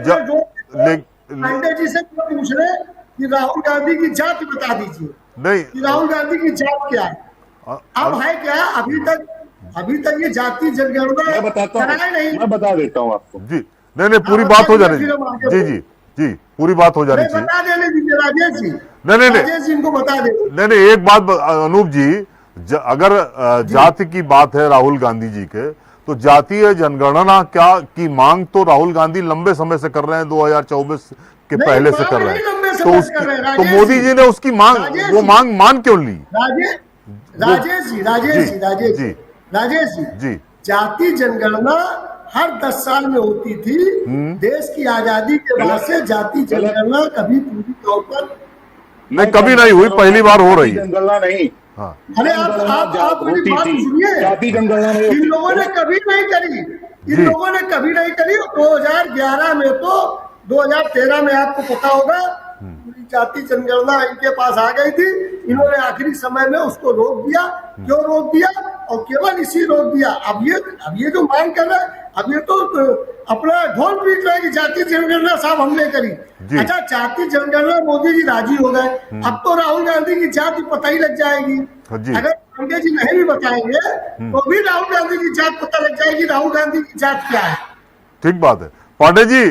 पांडे जी से पूछ रहे कि राहुल गांधी की जात बता दीजिए, नहीं कि राहुल गांधी की जात क्या है, अब है क्या? अभी तक ये जाति जनगणना कराए नहीं। मैं बता देता हूँ आपको जी। नहीं पूरी बात हो जानी जी जी जी पूरी बात हो जानी चाहिए। बता देने दीजिए राजेश जी। नहीं राजेश जी इनको बता दे। नहीं एक बात अनूप जी, अगर जाति की बात है राहुल गांधी जी के, तो जातीय जनगणना क्या की मांग तो राहुल गांधी लंबे समय से कर रहे हैं, 2024 के पहले से कर रहे हैं। तो मोदी जी ने उसकी मांग, वो मांग मान क्यों ली? राजेश जी जाति जनगणना हर 10 साल में होती थी। देश की आजादी के बाद से जाति जनगणना कभी पूरी तौर पर नहीं, कभी नहीं हुई, पहली बार हो रही है। जनगणना नहीं। हाँ। अरे आप मेरी बात सुनिए। जाति जनगणना इन लोगों ने कभी नहीं करी, इन लोगों ने कभी नहीं करी। 2011 में तो 2013 में आपको पता होगा पूरी जाति जनगणना इनके पास आ गई थी। इन्होंने आखिरी समय में उसको रोक दिया। क्यों रोक दिया? और केवल इसी रोक दिया। अब ये जो मांग कर रहा है, अब ये तो अपना ढोल पीट रहा है कि जाति जनगणना साहब हमने करी। अच्छा, जाति जनगणना मोदी जी राजी हो गए, अब तो राहुल गांधी की जाति पता ही लग जाएगी। अगर पांडे जी नहीं भी बताएंगे तो भी राहुल गांधी की जात पता लग जाएगी, राहुल गांधी की जात क्या है। ठीक बात है पांडे जी।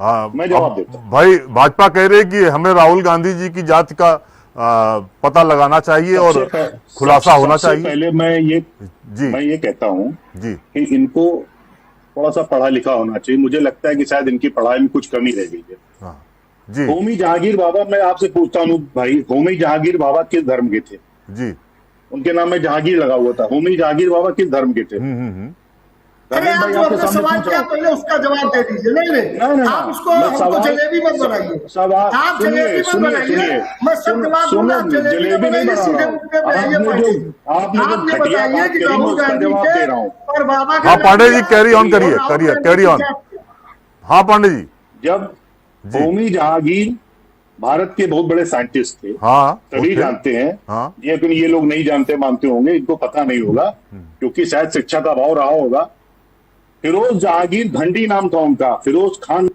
हाँ, मैं जवाब देता हूं। भाई भाजपा कह रहे कि हमें राहुल गांधी जी की जाति का पता लगाना चाहिए और खुलासा होना चाहिए। पहले मैं ये कहता हूं जी कि इनको थोड़ा सा पढ़ा लिखा होना चाहिए। मुझे लगता है कि शायद इनकी पढ़ाई में कुछ कमी रह गई है। जी। होमी जहांगीर बाबा, मैं आपसे पूछता हूँ भाई, होमी जहांगीर बाबा किस धर्म के थे? जी। उनके नाम में जहांगीर लगा हुआ था। होमी जहांगीर बाबा किस धर्म के थे? अरे आप जो अपना सवाल किया पहले उसका जवाब दे दीजिए। नहीं आप उसको जलेबी मत बनाइए, आप जलेबी मत बनाइए। मैं सब जवाब दूंगा, जलेबी मत बनाइए, सीधे मुद्दे पे आइए। आपने बताइए कि राहुल गांधी के और बाबा का। हाँ Pandey ji, carry on carry on. हाँ पांडे जी, जब होमी जहांगीर भारत के बहुत बड़े साइंटिस्ट थे, हाँ सभी जानते हैं। हाँ। लेकिन ये लोग नहीं जानते, मानते होंगे, इनको पता नहीं होगा क्योंकि शायद शिक्षा का अभाव रहा होगा। फिरोज जहांगीर घंटी नाम था उनका, फिरोज खान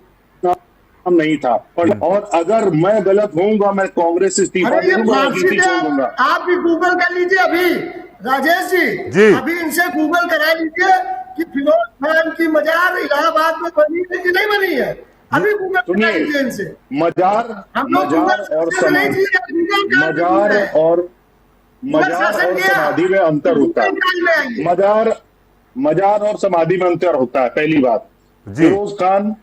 नाम नहीं था। और अगर मैं गलत होऊंगा, मैं कांग्रेस से इस्तीफा दूंगा। आप भी गूगल कर लीजिए अभी राजेश जी, अभी इनसे गूगल करा लीजिए कि फिरोज खान की मजार इलाहाबाद में बनी है कि नहीं बनी है। अभी गूगल करा लीजिए इनसे। मजार और समाधि में अंतर होता है। मजार और समाधि में अंतर होता है। पहली बात, फिरोज खान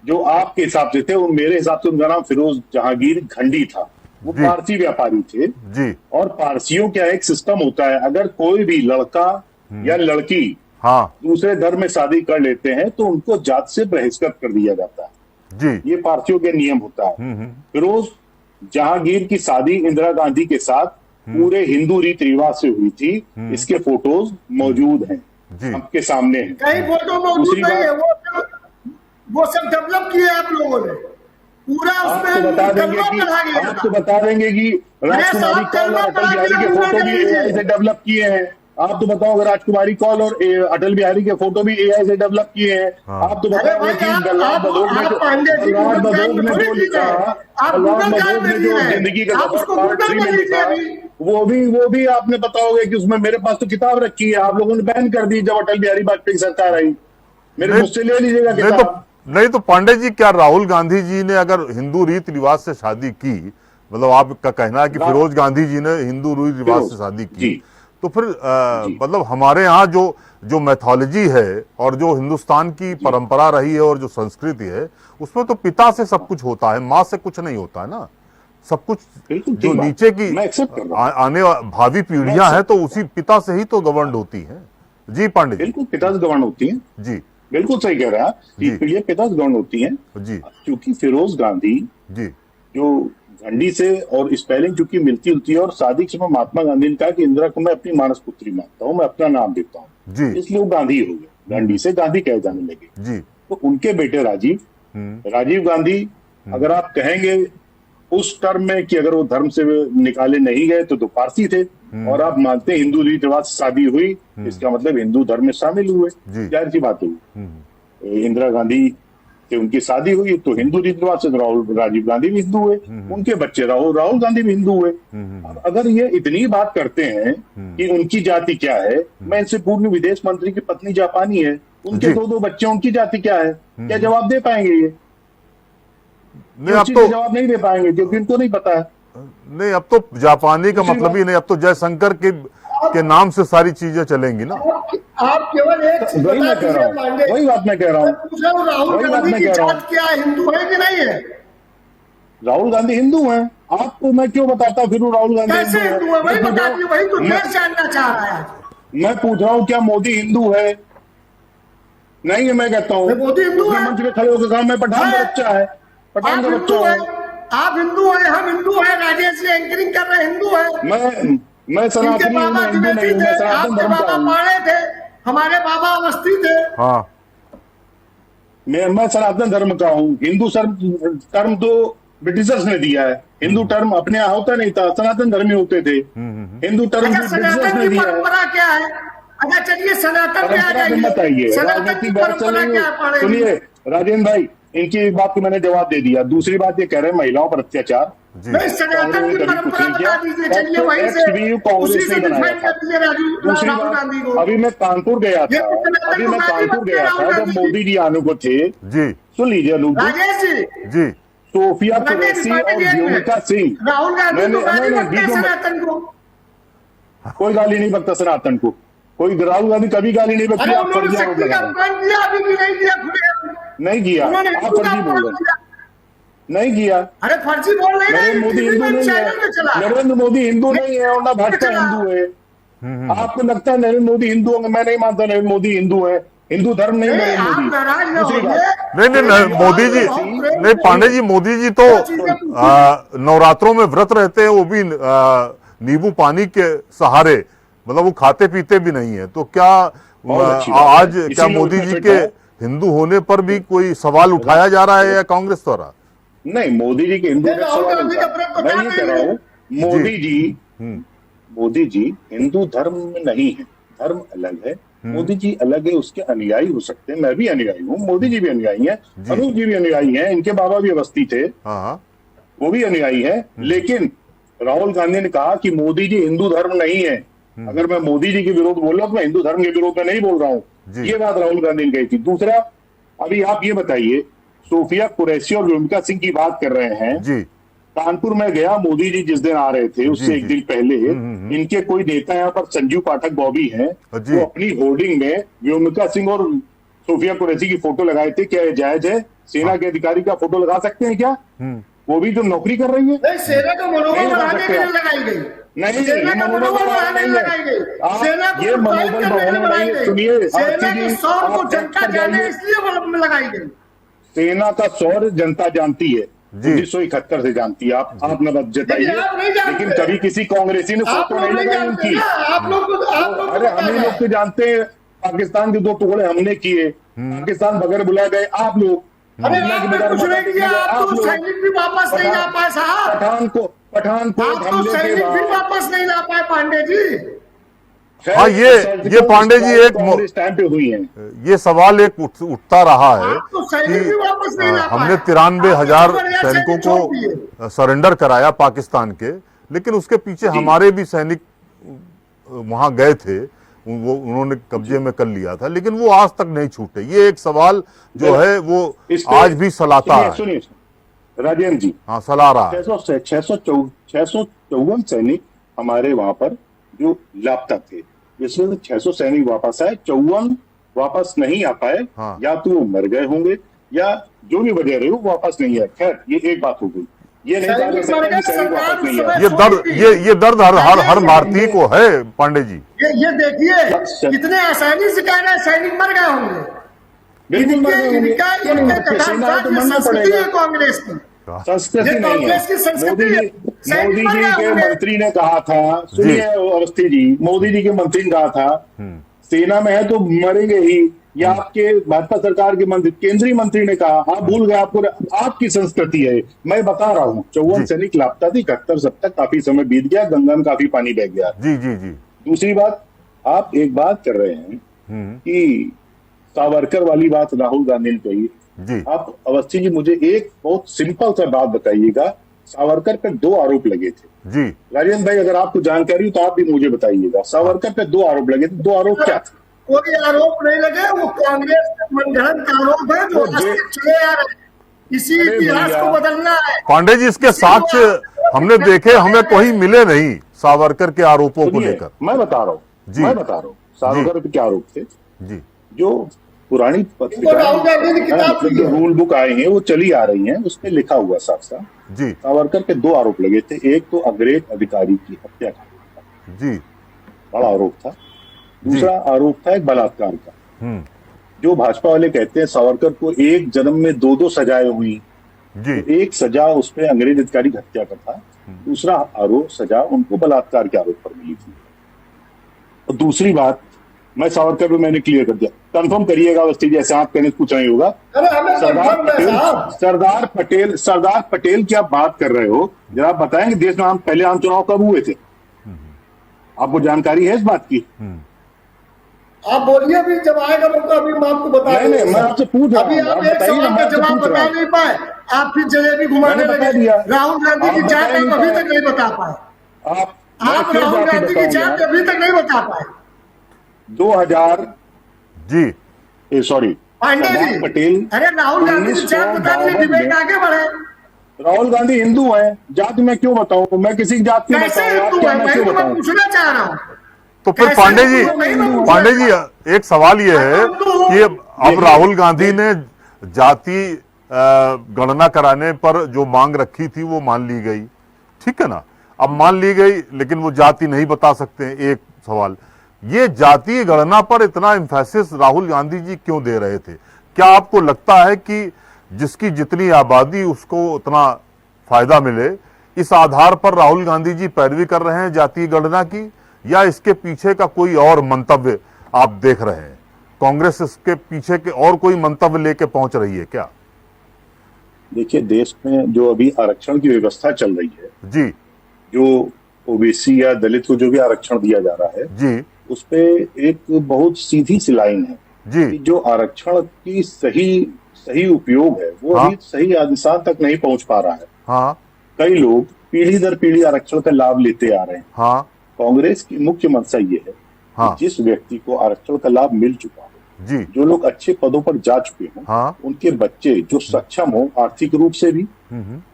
जो आपके हिसाब से थे, मेरे हिसाब से उनका नाम फिरोज जहांगीर घंडी था। वो पारसी व्यापारी थे जी। और पारसियों का एक सिस्टम होता है, अगर कोई भी लड़का या लड़की दूसरे धर्म में शादी कर लेते हैं तो उनको जात से बहिष्कृत कर दिया जाता है जी। ये पारसियों के नियम होता है। फिरोज जहांगीर की शादी इंदिरा गांधी के साथ पूरे हिंदू रीति रिवाज से हुई थी। इसके फोटोज मौजूद हैं, आपके सामने हैं। कई फोटो मौजूद नहीं है, वो सब डेवलप किए आप लोगों ने। पूरा आप उसमें तो बता देंगे कलमा कि पढ़ा गया आप था। तो बता देंगे कि राजकुमारी साहब, कॉल और कलमा अटल पढ़ा बिहारी के के नमूना फोटो ले भी लीजिए। एआई से डेवलप किए हैं। आप तो बताओ अगर राजकुमारी कॉल और अटल बिहारी के फोटो भी एआई से डेवलप किए हैं। आप तो अरे बताओगे भाई कि आप बलराज बदौर ने आप जो पांडे जी बलराज गूगल ज्ञान बदौर में ने थोड़ी जो चीज लिखा, है, आप बलराज गूगल ज्ञान बदौर में ने जी जो रहे जिंदगी हैं, का आप सफर उसको पार्ट गूगल 3 में में लीजिए लिखा, अभी। वो भी आपने बताओगे कि उसमें मेरे पास तो किताब रखी है, आप लोगों ने बैन कर दी जब अटल बिहारी वाजपेयी की सरकार आई। मेरे नहीं मुझसे ले लीजिएगा नहीं किताब। नहीं तो पांडे जी, क्या राहुल गांधी जी ने अगर हिंदू रीति रिवाज से शादी की, मतलब आपका कहना है कि फिरोज गांधी जी ने हिंदू रीति रिवाज से शादी की, जी तो फिर जी मतलब हमारे यहाँ जो जो मैथोलॉजी है और जो हिंदुस्तान की जी परंपरा रही है और जो संस्कृति है, उसमें तो पिता से सब कुछ होता है, माँ से कुछ नहीं होता है ना। सब कुछ बिल्कुल जो ठीक बात, नीचे की मैं एक्सेप्ट कर रहा हूँ। आने भावी पीढ़ियां हैं, तो उसी पिता से ही तो गवर्न होती हैं। जी पांडे जी। बिल्कुल पिता से गवर्न होती है, जी बिल्कुल सही कह रहा है जी कि ये पिता से गवर्न होती है। जी क्योंकि फिरोज गांधी जी जो घंडी से और स्पेलिंग चूंकि मिलती होती है, और शादी के समय महात्मा गांधी ने कहा कि इंदिरा को मैं अपनी मानस पुत्री मानता हूँ, मैं अपना नाम देता हूँ, जी इसलिए वो गांधी हो गए, घंडी से गांधी कहे जाने लगे। जी तो उनके बेटे राजीव गांधी, अगर आप कहेंगे उस टर्म में कि अगर वो धर्म से निकाले नहीं गए तो पारसी थे, और आप मानते हैं हिंदू रीति रिवाज से शादी हुई, इसका मतलब हिंदू धर्म में शामिल हुए, जाहिर सी बात हुई। इंदिरा गांधी से उनकी शादी हुई तो हिंदू रीति रिवाज से राजीव गांधी भी हिंदू हुए, उनके बच्चे राहुल गांधी भी हिंदू हुए। अब अगर ये इतनी बात करते हैं कि उनकी जाति क्या है, मैं इनसे पूर्व विदेश मंत्री की पत्नी जापानी है, उनके दो बच्चे, उनकी जाति क्या है, क्या जवाब दे पाएंगे? ये नहीं, अब तो जवाब नहीं दे पाएंगे क्योंकि इनको नहीं पता है। नहीं, अब तो जापानी का मतलब ही नहीं, अब तो जयशंकर के नाम से सारी चीजें चलेंगी ना। आप केवल एक चीज वही मैं बता कह रहा दीजिए हूँ, पांडे, वही बात मैं कह रहा हूँ, पूछा हूँ, राहुल वही बात गांधी मैं की कह रहा हूँ। जात क्या है, हिंदू है कि नहीं है? राहुल गांधी हिंदू हैं, आपको मैं क्यों बताता फिर राहुल गांधी कैसे हिंदू है, वही बता दीजिए, वही तो देश जानना चाह रहा है। मैं पूछ रहा हूँ क्या मोदी हिंदू है? नहीं है, मैं कहता हूँ मोदी हिंदू है। मंच पे खड़े होकर कहा मैं पठान का बच्चा है, पठान आप का बच्चा हिंदू है, हूँ। आप हिंदू है, हम हिंदू है, राजेश जी एंकरिंग कर रहे हिंदू है। मैं इनके सनातनी हूँ, बाबा मैं हिंदू नहीं द्विवेदी हूँ, थे, मैं सनातन आपके धर्म का बाबा हूँ। पाड़े थे, हमारे बाबा अवस्थी थे। हाँ, मैं सनातन धर्म का हूँ। हिंदू टर्म तो ब्रिटिशर्स ने दिया है, हिंदू टर्म अपने यहाँ होता नहीं था, सनातन धर्मी होते थे। हिंदू टर्म अच्छा, ब्रिटिशर्स सनातन ने की दिया है। परंपरा क्या है? अच्छा चलिए सनातन पे आ परंपरा पे मत जाइए, आइए, सनातन की राजनीतिक बहस चल परंपरा रही क्या है है। पाड़े जी? सुनिए राजेंद्र भाई, इनकी एक बात को मैंने जवाब दे दिया। दूसरी बात ये कह रहे हैं महिलाओं पर अत्याचार, जी नहीं, सनातन की परंपरा बता दीजिए, चलिए वहीं से कांग्रेस उसी से ने बनाया डिफाइन था। कर दीजिए दूसरी राहुल गांधी बात, को। अभी मैं कानपुर गया ये था, सनातन अभी को मैं गाली कानपुर मत गया राहुल था जब गांधी जी। मोदी जी आने को थे। जी सुन लीजिए अनूप राजेश जी, जी सोफिया पांडे जी, कुरैशी पांडे और जी, एक व्योमिका मिनट। सिंह, राहुल गांधी मैंने को गाली मत बीच दे में सनातन को। कोई गाली नहीं बकता सनातन को, कोई राहुल गांधी कभी गाली नहीं बकती। अरे आप उन्होंने फर्जी आरोप शक्ति लगा का रहे हैं। अपमान किया, अभी भी नहीं किया खुलेआम। नहीं किया, उन्होंने आप हिंदू का फर्जी बोल अपमान रहे हैं। किया। नहीं किया। अरे फर्जी बोल रहे हैं, नरेंद्र मोदी टीवी हिंदू में नहीं चैनल में चला है, नरेंद्र मोदी हिंदू नहीं है और ना भाजपा चला। हिंदू है। आपको लगता है नरेंद्र मोदी हिंदू होंगे? मैं नहीं मानता नरेंद्र मोदी हिंदू है। हिंदू धर्म नहीं नहीं, नरेंद्र आप मोदी। नाराज न दूसरी होइए। बात, नहीं नहीं, मोदी जी नहीं, पांडे जी, मोदी जी तो नवरात्रों में व्रत रहते हैं, वो भी नींबू पानी के सहारे, मतलब वो खाते पीते भी नहीं है। तो क्या बहुत अच्छी बात है। आज क्या इसीलिए मोदी उसमें जी फिट के है। हिंदू होने पर भी कोई सवाल उठाया जा रहा है या कांग्रेस द्वारा? नहीं, मोदी जी के हिंदू नहीं, राहुल गांधी का व्रत तो मैं ये था कह रहा नहीं। हूँ, मोदी जी हिंदू धर्म में नहीं है, धर्म अलग है। मोदी जी अलग है, उसके अनुयायी हो सकते हैं, मैं भी अनुयायी हूँ, मोदी जी भी अनुयायी हैं, अनूप जी भी अनुयायी हैं, इनके बाबा भी अवस्थी थे, हाँ, वो भी अनुयायी है। लेकिन राहुल गांधी ने कहा कि मोदी जी हिंदू धर्म नहीं है। अगर मैं मोदी जी के विरोध बोल रहा हूं तो मैं हिंदू धर्म के विरोध में नहीं बोल रहा हूं। ये बात राहुल गांधी ने कही थी। दूसरा, अभी आप ये बताइए, सोफिया कुरैशी और व्योमिका सिंह की बात कर रहे हैं जी कानपुर में गया, मोदी जी जिस दिन आ रहे थे उससे एक दिन पहले इनके कोई नेता यहाँ पर संजीव पाठक बॉबी हैं, वो अपनी होर्डिंग में व्योमिका सिंह और सोफिया कुरैशी की फोटो लगाए थे। क्या ये जायज है? सेना के अधिकारी का फोटो लगा सकते हैं क्या? वो भी तो नौकरी कर रही है। नहीं, सेना का मनोबल नहीं लगा बढ़ाने सकते के लिए आप। लगाई गई। नहीं, सेना का मनोबल बढ़ाने के लिए लगाई गई। सेना को ये प्रोत्साहित मनोबल करने के लिए बढ़ाने बनाई नहीं है। गई। सुनिए, सेना के शौर्य को जनता जाने इसलिए लगाई गई। सेना का शौर्य जनता जानती है, जी। 1971 से जानती है। आप न मत जताइए, लेकिन आप नहीं जानते। लेकिन कभी किसी कांग्रेसी ने आप फोटो लोग नहीं नहीं लगाई जानते उनकी। ना, आप लोग अरे हम ही लोग तो जानते हैं, पाकिस्तान के 2 टुकड़े हमने किए, पाकिस्तान बगैर बुलाए गए आप लोग। अरे आपने कुछ नहीं किया, आप तो सैनिक भी वापस नहीं ला पाए साहब। पठानकोट आप तो हमले के सैनिक भी बाद वापस नहीं ला पाए पांडे जी। हाँ, ये पांडे जी एक कांग्रेस टाइम पे हुई है। ये सवाल एक उठता रहा है आप तो सैनिक भी वापस नहीं ला पाए। हमने 93,000 आप तो सैनिकों छोड़ दिए। को सरेंडर कराया पाकिस्तान के, लेकिन उसके पीछे हमारे भी सैनिक वहां गए थे, वो उन्होंने कब्जे में कर लिया था, लेकिन वो आज तक नहीं छूटे। ये एक सवाल जो है वो आज भी सलाता है। सुनिए राजेंद्र जी, हाँ, सला रहा है। 654 सैनिक हमारे वहां पर जो लापता थे, जिसमें 600 सैनिक वापस आए, 54 वापस नहीं आ पाए। हाँ। या तो वो मर गए होंगे या जो भी वजह रही हो वापस नहीं आए। खैर, ये एक बात हो गई। ये नहीं कहा जा सकता कि सैनिक वापस नहीं आए। ये दर्द हर भारतीय को है पांडे जी। ये देखिए कितने आसानी से कह रहे हैं सैनिक मर गए होंगे। बिल्कुल मर गए होंगे। सेना तो मरना पड़ेगा। कांग्रेस की संस्कृति नहीं है। कांग्रेस की संस्कृति है। मोदी जी के मंत्री ने कहा था, सुनिए अवस्थी जी, मोदी जी के मंत्री ने कहा था सेना में है तो मरेंगे ही। या आपके भाजपा सरकार के मंत्री, केंद्रीय मंत्री ने कहा, आप भूल गए, आपको आपकी संस्कृति है। मैं बता रहा हूँ 54 सैनिक लापता थी, 71-70 काफी समय बीत गया, गंगा में काफी पानी बह गया। जी जी जी। दूसरी बात, आप एक बात कर रहे हैं कि सावरकर वाली बात राहुल गांधी ने कही जी। आप अवस्थी जी मुझे एक बहुत सिंपल सा बात बताइएगा। सावरकर पे 2 आरोप लगे थे जी। राजेंद्र भाई, अगर आपको जानकारी हो तो आप भी मुझे बताइएगा। सावरकर पे 2 आरोप लगे थे। 2 आरोप क्या थे? कोई आरोप नहीं लगे, वो कांग्रेस के मनगढ़ंत आरोप है जो आज तक चले आ रहे हैं। इसी इतिहास को बदलना है। पांडे जी, इसके साक्ष्य हमने देखे, हमें कोई मिले नहीं सावरकर के आरोपों को लेकर। मैं बता रहा हूँ सावरकर पे क्या आरोप थे जी। जो पुरानी पत्रिका जो रूल बुक आए हैं वो चली आ रही हैं, उसमें लिखा हुआ साफ साफ जी। सावरकर पे 2 आरोप लगे थे। एक तो अंग्रेज अधिकारी की हत्या का जी, बड़ा आरोप था। दूसरा आरोप था एक बलात्कार का। जो भाजपा वाले कहते हैं सावरकर को एक जन्म में 2-2 सजाएं हुई जी। तो एक सजा उसपे अंग्रेज अधिकारी की हत्या का था, दूसरा आरोप सजा उनको बलात्कार के आरोप पर मिली थी। और दूसरी बात, मैं सावरकर पे मैंने क्लियर कर दिया, कंफर्म करिएगा अवस्थी जी, ऐसे आप कहने पूछा नहीं होगा। सरदार पटेल की आप बात कर रहे हो, जरा आप बताएंगे देश में पहले आम चुनाव कब हुए थे? आपको जानकारी है इस बात की? आप बोलिए, अभी जब आएगा मौका अभी मैं आपको बता नहीं, मैं आपसे पूछ रहा हूँ। अभी आप एक सवाल का जवाब बता नहीं पाए, आप फिर जलेबी घुमाने लगे। राहुल गांधी की जात आप अभी तक नहीं बता पाए। आप राहुल गांधी की जात अभी तक नहीं बता पाए। 2000 जी सॉरी पांडे जी, पटेल, अरे राहुल गांधी की जात बता दीजिए, डिबेट आगे बढ़े। राहुल गांधी हिंदू है, जात मैं क्यों बताऊं? मैं किसी की जात क्यों बताऊं? मैं पूछना चाह रहा हूँ। तो फिर पांडे जी एक सवाल ये है कि अब राहुल गांधी ने जाति गणना कराने पर जो मांग रखी थी वो मान ली गई, ठीक है ना? अब मान ली गई, लेकिन वो जाति नहीं बता सकते। एक सवाल, ये जातीय गणना पर इतना एम्फेसिस राहुल गांधी जी क्यों दे रहे थे? क्या आपको लगता है कि जिसकी जितनी आबादी उसको उतना फायदा मिले, इस आधार पर राहुल गांधी जी पैरवी कर रहे हैं जातीय गणना की, या इसके पीछे का कोई और मंतव्य आप देख रहे हैं? कांग्रेस इसके पीछे के और कोई मंतव्य लेके पहुंच रही है क्या? देखिए, देश में जो अभी आरक्षण की व्यवस्था चल रही है जी, जो ओबीसी या दलित को जो भी आरक्षण दिया जा रहा है जी, उस पे एक बहुत सीधी सी लाइन है जी, कि जो आरक्षण की सही उपयोग है वो अभी सही इंसान तक नहीं पहुंच पा रहा है। हाँ, कई लोग पीढ़ी दर पीढ़ी आरक्षण का लाभ लेते आ रहे हैं। हाँ, कांग्रेस की मुख्य मंशा ये है कि जिस व्यक्ति को आरक्षण का लाभ मिल चुका हो, जी, जो लोग अच्छे पदों पर जा चुके हों, उनके बच्चे जो सक्षम हो आर्थिक रूप से भी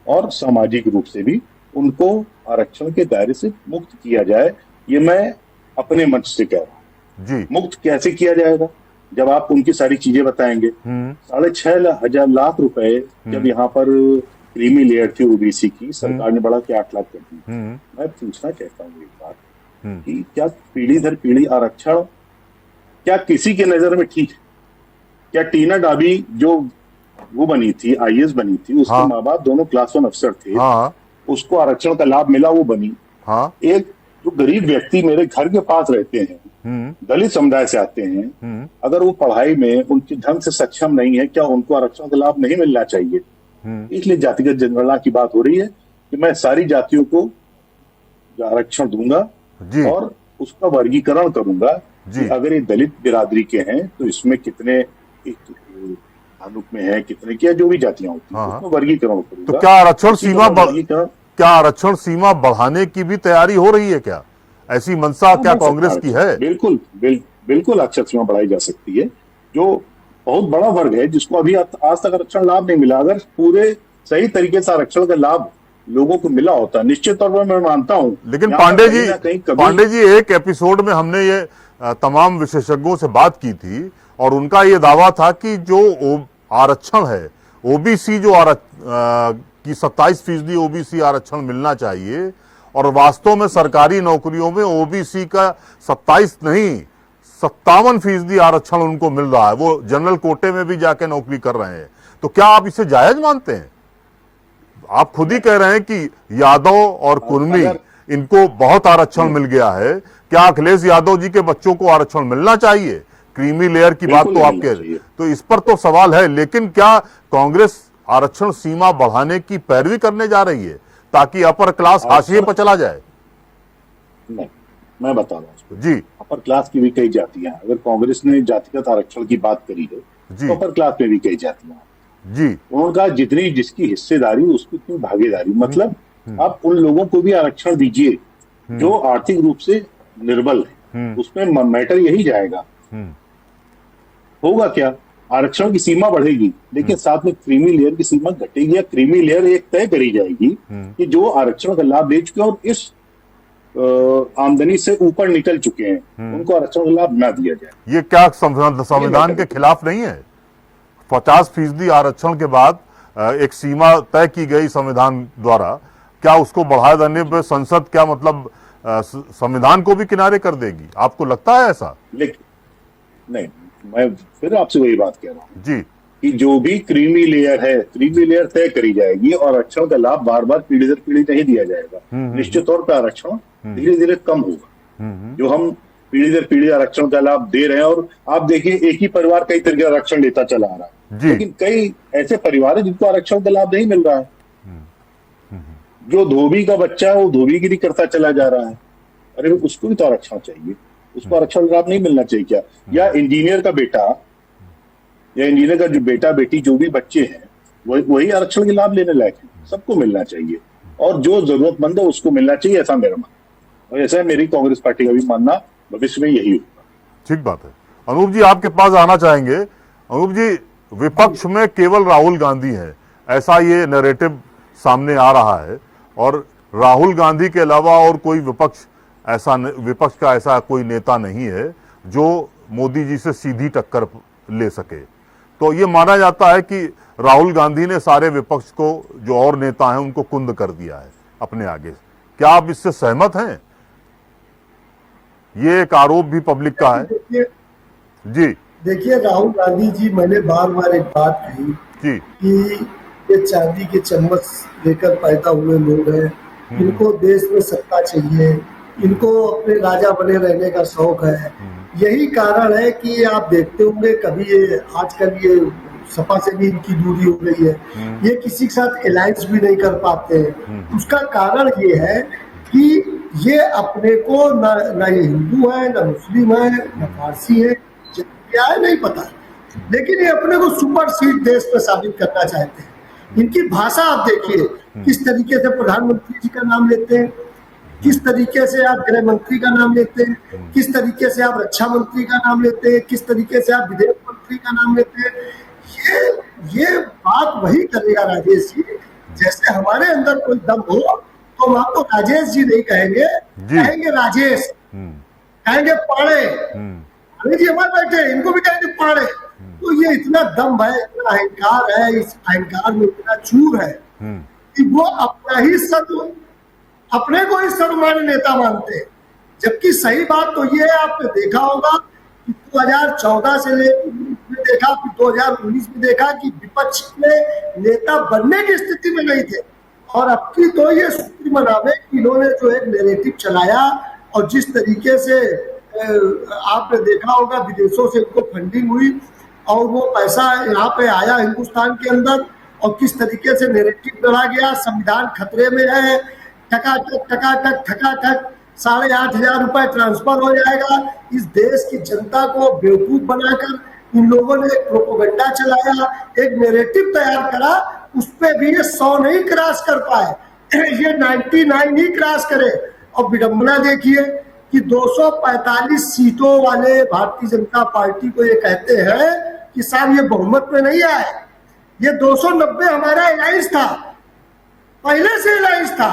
और सामाजिक रूप से भी, उनको आरक्षण के दायरे से मुक्त किया जाए। ये मैं अपने मंच से कह रहा हूँ। मुक्त कैसे किया जाएगा? जब आप उनकी सारी चीजें बताएंगे। 6.5 लाख रुपए जब यहाँ पर क्रीमी लेयर थी ओबीसी की, सरकार ने बढ़ा के 8 लाख कर दी। मैं पूछना चाहता हूँ एक बात कि क्या पीढ़ी दर पीढ़ी आरक्षण क्या किसी के नजर में ठीक है? क्या टीना डाबी जो वो बनी थी, आईएएस बनी थी, उसके माँ बाप दोनों क्लास 1 अफसर थे, उसको आरक्षण का लाभ मिला, वो बनी। एक जो गरीब व्यक्ति मेरे घर के पास रहते हैं, दलित समुदाय से आते हैं, अगर वो पढ़ाई में उनके ढंग से सक्षम नहीं है, क्या उनको आरक्षण का लाभ नहीं मिलना चाहिए? इसलिए जातिगत जनगणना की बात हो रही है कि मैं सारी जातियों को आरक्षण दूंगा और उसका वर्गीकरण करूंगा कि अगर ये दलित बिरादरी के हैं तो इसमें कितने भानुक में है, कितने क्या जो भी जातियां होती हैं, उसमें वर्गीकरण करूंगा। तो क्या आरक्षण सीमा बढ़ाने की भी तैयारी हो रही है? क्या ऐसी मंशा क्या कांग्रेस की है? बिल्कुल आरक्षण सीमा बढ़ाई जा सकती है। जो बहुत बड़ा वर्ग है जिसको अभी आज तक आरक्षण लाभ नहीं मिला, अगर पूरे सही तरीके से आरक्षण का लाभ लोगों को मिला होता, निश्चित तौर पर मैं मानता हूं। लेकिन पांडे जी एक एपिसोड में हमने ये तमाम विशेषज्ञों से बात की थी और उनका ये दावा था कि जो आरक्षण है, ओबीसी जो की 27% ओबीसी आरक्षण मिलना चाहिए, और वास्तव में सरकारी नौकरियों में ओबीसी का 27 नहीं 57% आरक्षण उनको मिल रहा है। वो जनरल कोटे में भी जाके नौकरी कर रहे हैं। तो क्या आप इसे जायज मानते हैं? आप खुद ही कह रहे हैं कि यादव और कुर्मी इनको बहुत आरक्षण मिल गया है। क्या अखिलेश यादव जी के बच्चों को आरक्षण मिलना चाहिए? क्रीमी लेयर की बात तो आप कह रहे हैं, तो इस पर तो सवाल है। लेकिन क्या कांग्रेस आरक्षण सीमा बढ़ाने की पैरवी करने जा रही है ताकि अपर क्लास हाशिए पर चला जाए? नहीं, मैं बता रहा हूँ जी। अपर क्लास की भी कई जातियां हैं। अगर कांग्रेस ने जातिगत आरक्षण की बात करी है तो अपर क्लास में भी कई जातियां हैं जी। उन्होंने कहा जितनी जिसकी हिस्सेदारी उसकी उतनी भागीदारी, मतलब आप उन लोगों को भी आरक्षण दीजिए जो आर्थिक रूप से निर्बल है। उसमें मैटर यही जाएगा। होगा क्या? आरक्षण की सीमा बढ़ेगी लेकिन साथ में क्रीमी लेयर की सीमा घटेगी, या क्रीमी लेयर एक तय करी जाएगी कि जो आरक्षण का लाभ ले चुके हैं और इस आमदनी से ऊपर निकल चुके हैं उनको आरक्षण का लाभ ना दिया जाए। ये क्या संविधान के खिलाफ नहीं है? 50% आरक्षण के बाद एक सीमा तय की गई संविधान द्वारा, क्या उसको बढ़ा देने पर संसद क्या मतलब संविधान को भी किनारे कर देगी? आपको लगता है ऐसा? लेकिन नहीं, मैं फिर आपसे वही बात कह रहा हूँ जी कि जो भी क्रीमी लेयर है, क्रीमी लेयर तय करी जाएगी और आरक्षण का लाभ बार बार पीढ़ी दर पीढ़ी नहीं दिया जाएगा। निश्चित तौर पर आरक्षण धीरे धीरे कम होगा। जो हम पीढ़ी दर पीढ़ी आरक्षण का लाभ दे रहे हैं, और आप देखिए एक ही परिवार कई तरह के आरक्षण लेता चला आ रहा है, लेकिन कई ऐसे परिवार है जिनको आरक्षण का लाभ नहीं मिल रहा है। जो धोबी का बच्चा है वो धोबीगिरी करता चला जा रहा है। अरे उसको भी तो आरक्षण चाहिए, उसको आरक्षण लाभ नहीं मिलना चाहिए क्या? या इंजीनियर का बेटा या इंजीनियर का जो बेटा बेटी जो भी बच्चे हैं वही आरक्षण के लाभ लेने लायक है। सबको मिलना चाहिए और जो जरूरतमंद है उसको मिलना चाहिए, ऐसा मेरा मानना, और ऐसा मेरी कांग्रेस पार्टी का भी मानना भविष्य में यही होगा। ठीक बात है। अनूप जी आपके पास आना चाहेंगे। अनूप जी, विपक्ष में केवल राहुल गांधी है, ऐसा ये नैरेटिव सामने आ रहा है, और राहुल गांधी के अलावा और कोई विपक्ष का ऐसा कोई नेता नहीं है जो मोदी जी से सीधी टक्कर ले सके। तो ये माना जाता है कि राहुल गांधी ने सारे विपक्ष को, जो और नेता हैं, उनको कुंद कर दिया है अपने आगे। क्या आप इससे सहमत हैं? ये एक आरोप भी पब्लिक का है। जी देखिए, राहुल गांधी जी, मैंने बार बार एक बात कही जी कि ये चांदी के चम्मच लेकर पैदा हुए लोग हैं। इनको देश में सत्ता चाहिए, इनको अपने राजा बने रहने का शौक है। यही कारण है कि आप देखते होंगे कभी ये आजकल ये सपा से भी इनकी दूरी हो गई है। ये किसी के साथ अलायंस भी नहीं कर पाते हैं। उसका कारण ये है कि ये अपने को न ये हिंदू है, न मुस्लिम है, न फारसी है, क्या है नहीं पता, लेकिन ये अपने को सुपर सीट देश में साबित करना चाहते हैं। इनकी भाषा आप देखिए, किस तरीके से प्रधानमंत्री जी का नाम लेते हैं, किस तरीके से आप गृह मंत्री का नाम लेते हैं, किस तरीके से आप रक्षा मंत्री का नाम लेते हैं, किस तरीके से आप विदेश मंत्री का नाम लेते हैं। ये बात वही करेगा राजेश जी, जैसे हमारे अंदर कोई दम हो तो हम आपको राजेश जी नहीं कहेंगे, कहेंगे राजेश, कहेंगे पाड़े। अरे जी हमारे बैठे, इनको भी कहेंगे पाड़े। तो ये इतना दम है, इतना अहंकार है, इस अहंकार में इतना चूर है कि वो अपने को ही सर्वमान्य नेता मानते हैं। जबकि सही बात तो ये है, आपने देखा होगा कि 2014 से देखा, फिर 2019 में देखा कि विपक्ष में नेता बनने की स्थिति में नहीं थे, और अब की तो ये सूत्र मनावे कि इन्होंने जो एक नैरेटिव चलाया और जिस तरीके से आपने देखा होगा विदेशों से इनको फंडिंग हुई और वो पैसा यहाँ पे आया हिंदुस्तान के अंदर, और किस तरीके से नैरेटिव बढ़ा गया, संविधान खतरे में है, ठकाठक 8,500 रुपए ट्रांसफर हो जाएगा। इस देश की जनता को बेवकूफ बनाकर इन लोगों ने एक प्रोपेगेंडा चलाया, एक नैरेटिव तैयार करा, उस पे भी ये 100 नहीं क्रॉस कर पाए, ये 99 ही क्रॉस करे। और विडंबना देखिए कि 245 सीटों वाले भारतीय जनता पार्टी को ये कहते हैं कि साहब ये बहुमत में नहीं आए, ये 290 हमारा अलायंस था, पहले से अलायंस था,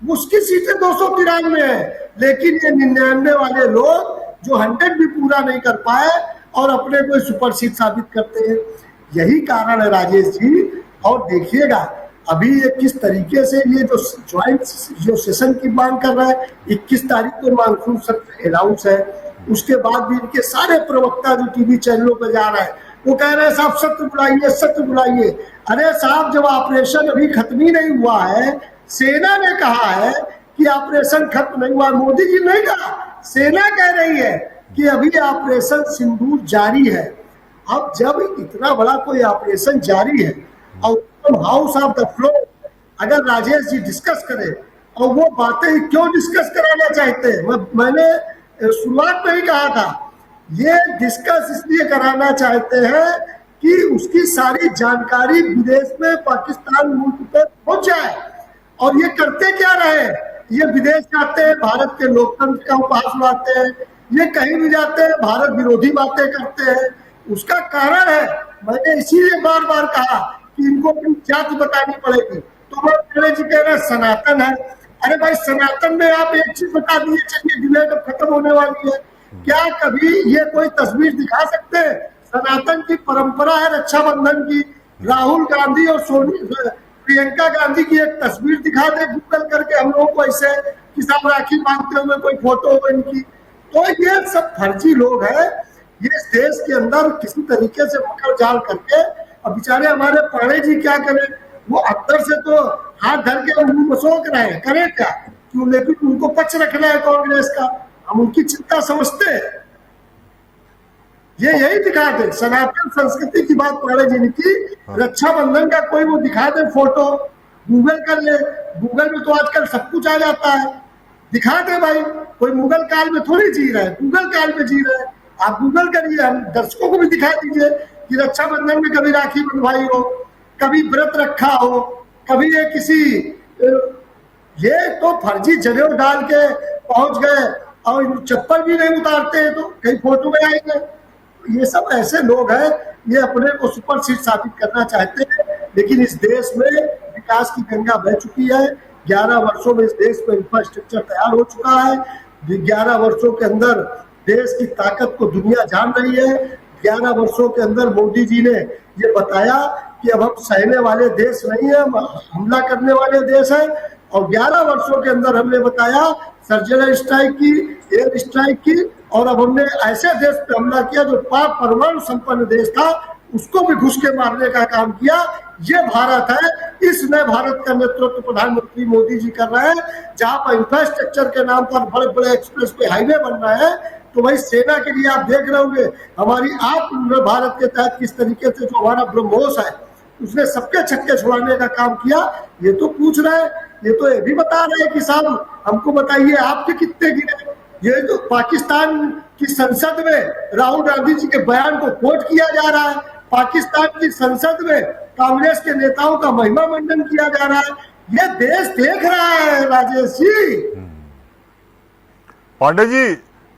उसकी सीटें 293 है, लेकिन ये 99 वाले लोग जो 100 भी पूरा नहीं कर पाए और अपने को सुपर सीट साबित करते हैं। यही कारण है राजेश जी। और देखिएगा अभी ये किस तरीके से ये जो ज्वाइंट जो सेशन की मांग कर रहा है, 21 तारीख को मानसून सत्र अनाउंस है, उसके बाद भी इनके सारे प्रवक्ता जो टीवी चैनलों पर जा रहे हैं वो कह रहे हैं साहब सत्र बुलाइए, सत्र बुलाइए। अरे साहब जब ऑपरेशन अभी खत्म ही नहीं हुआ है, सेना ने कहा है कि ऑपरेशन खत्म नहीं हुआ, मोदी जी नहीं कहा, सेना कह रही है कि अभी ऑपरेशन सिंदूर जारी है। अब जब इतना बड़ा कोई ऑपरेशन जारी है और हाउस ऑफ द फ्लोर अगर राजेश जी डिस्कस करें, और वो बातें क्यों डिस्कस कराना चाहते हैं, मैंने शुरुआत में ही कहा था, ये डिस्कस इसलिए कराना चाहते हैं कि उसकी सारी जानकारी विदेश में पाकिस्तान मुल्क पे पहुंच जाए। और ये करते क्या रहे, ये विदेश जाते हैं, भारत के लोकतंत्र का उपहास उड़ाते हैं, ये कहीं भी जाते हैं भारत विरोधी बातें करते हैं। उसका कारण है, मैंने इसीलिए बार बार कहा कि इनको अपनी जाति बतानी पड़ेगी। तो वो जी कह रहे सनातन है, अरे भाई सनातन में आप एक चीज बता दीजिए, चलिए डिबेट अब खत्म होने वाली है, क्या कभी ये कोई तस्वीर दिखा सकते हैं? सनातन की परंपरा है रक्षाबंधन की, राहुल गांधी और प्रियंका गांधी की एक तस्वीर दिखा दे गूगल करके हम लोगों को, ऐसे कि सब राखी बांधते हुए कोई फोटो हो इनकी। तो ये सब फर्जी लोग हैं, ये इस देश के अंदर किसी तरीके से मकर जाल करके, अब बेचारे हमारे पांडे जी क्या करें, वो अंदर से तो हाथ धर के मुंह मसोक रहे हैं, करें क्या क्यों, लेकिन उनको पक्ष रखना है कांग्रेस का, हम उनकी चिंता समझते हैं। ये यही दिखा दे, सनातन संस्कृति की बात पांडे जी ने की, रक्षाबंधन का कोई वो दिखा दे फोटो, गूगल कर ले, गूगल में तो आजकल सब कुछ आ जाता है, दिखा दे भाई, कोई मुगल काल में थोड़ी जी रहा है, गूगल काल में जी रहा है। आप गूगल करिए, हम दर्शकों को भी दिखा दीजिए कि रक्षाबंधन में कभी राखी बंधवाई हो, कभी व्रत रखा हो, कभी ये किसी, ये तो फर्जी जनेऊ डाल के पहुंच गए और चप्पल भी नहीं उतारते हैं तो कहीं फोटो में आएंगे। ये सब ऐसे लोग हैं, ये अपने को सुपर सीट साबित करना चाहते हैं, लेकिन इस देश में विकास की गंगा बह चुकी है। 11 वर्षों में इस देश में इंफ्रास्ट्रक्चर तैयार हो चुका है। 11 वर्षों के अंदर देश की ताकत को दुनिया जान रही है। 11 वर्षों के अंदर मोदी जी ने ये बताया कि अब हम सहने वाले देश नहीं है, हम हमला करने वाले देश है। और 11 वर्षों के अंदर हमने बताया सर्जिकल स्ट्राइक की, एयर स्ट्राइक की, और अब हमने ऐसे देश पे हमला किया जो पाक परमाणु संपन्न देश था, उसको भी घुस के मारने का काम किया। ये भारत है, इस नए भारत का नेतृत्व प्रधानमंत्री मोदी जी कर रहे हैं, जहां पर इंफ्रास्ट्रक्चर के नाम पर बड़े बड़े एक्सप्रेस पे हाईवे बन रहे हैं। तो भाई सेना के लिए आप देख रहे होंगे हमारी आत्मनिर्भर भारत के तहत किस तरीके से जो हमारा ब्रह्मोस है उसने सबके छक्के छुड़ाने का काम किया। ये तो पूछ रहे हैं, ये तो ये भी बता रहे हैं कि साहब हमको बताइए आपके कितने गिरे। ये तो पाकिस्तान की संसद में राहुल गांधी जी के बयान को कोट किया जा रहा है, पाकिस्तान की संसद में कांग्रेस के नेताओं का महिमा मंडन किया जा रहा है। ये देश देख रहा है राजेश जी। पांडे जी,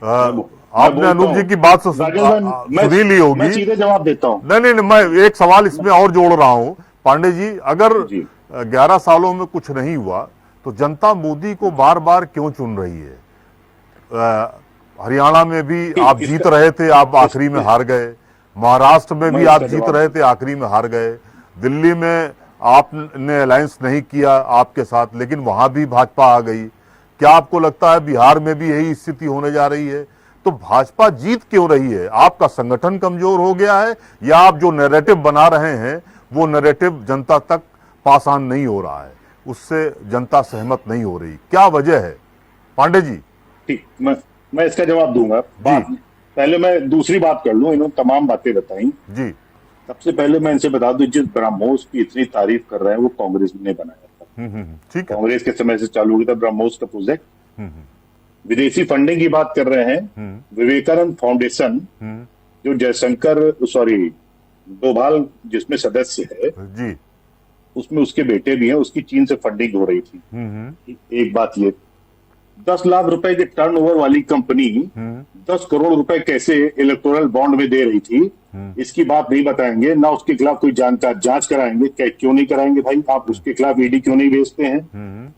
आपने अनूप जी की बात सुनी ली होगी, मैं सीधे जवाब देता हूँ। नहीं, मैं एक सवाल इसमें और जोड़ रहा हूँ। पांडे जी, अगर 11 सालों में कुछ नहीं हुआ तो जनता मोदी को बार बार क्यों चुन रही है? हरियाणा में भी आप जीत रहे थे, आप आखिरी में हार गए। महाराष्ट्र में भी आप जीत रहे थे, आखिरी में हार गए। दिल्ली में आपने अलायंस नहीं किया आपके साथ, लेकिन वहां भी भाजपा आ गई। क्या आपको लगता है बिहार में भी यही स्थिति होने जा रही है? तो भाजपा जीत क्यों रही है? आपका संगठन कमजोर हो गया है, या आप जो नैरेटिव बना रहे हैं वो नैरेटिव जनता तक पास ऑन नहीं हो रहा है, उससे जनता सहमत नहीं हो रही? क्या वजह है पांडे जी? ठीक, मैं इसका जवाब दूंगा बाद में। पहले मैं दूसरी बात कर लूं, इन्होंने तमाम बातें बताई जी। सबसे पहले मैं इनसे बता दूं, जिस ब्रह्मोस की इतनी तारीफ कर रहे हैं वो कांग्रेस ने बनाया था। ठीक है। कांग्रेस के समय से चालू हुआ था ब्रह्मोस का प्रोजेक्ट। विदेशी फंडिंग की बात कर रहे हैं, विवेकानंद फाउंडेशन जो जयशंकर डोभाल जिसमें सदस्य है जी। उसमें उसके बेटे भी हैं, उसकी चीन से फंडिंग हो रही थी। एक बात ये, 10 लाख रुपए के टर्नओवर वाली कंपनी 10 करोड़ रुपए कैसे इलेक्टोरल बॉन्ड में दे रही थी, इसकी बात नहीं बताएंगे ना। उसके खिलाफ कोई जांच कराएंगे, क्यों नहीं कराएंगे भाई? आप उसके खिलाफ ईडी क्यों नहीं भेजते हैं?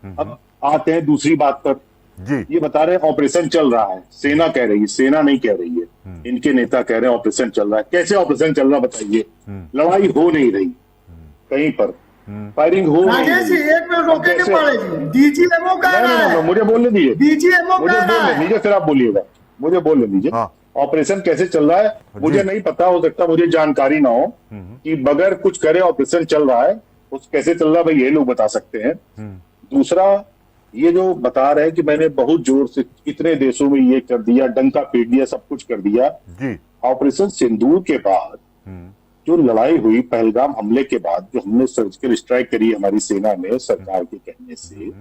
अब आते हैं दूसरी बात पर जी। ये बता रहे हैं ऑपरेशन चल रहा है, सेना कह रही है, सेना नहीं कह रही है, इनके नेता कह रहे हैं ऑपरेशन चल रहा है। कैसे ऑपरेशन चल रहा बताइए? लड़ाई हो नहीं रही कहीं पर, फायरिंग हो नहीं राजेश जी रही। एक मिनट रोकेंगे कैसे? पड़ेगी, डीजीएमओ कह नहीं, रहा नहीं, नहीं, है, मुझे बोलने दीजिए, डीजीएमओ मुझे कह रहा बोलने है। दीजिए, फिर आप बोलिएगा। मुझे बोलने दीजिए। हाँ। ऑपरेशन कैसे चल रहा है मुझे नहीं पता, हो सकता मुझे जानकारी ना हो कि बगैर कुछ करे ऑपरेशन चल रहा है, उस कैसे चल रहा है भाई ये लोग बता सकते हैं। दूसरा, ये जो बता रहे हैं कि मैंने बहुत जोर से इतने देशों में ये कर दिया, डंका पीट दिया, सब कुछ कर दिया जी। ऑपरेशन सिंदूर के बाद जो लड़ाई हुई, पहलगाम हमले के बाद जो हमने सर्जिकल स्ट्राइक करी हमारी सेना में सरकार के कहने से,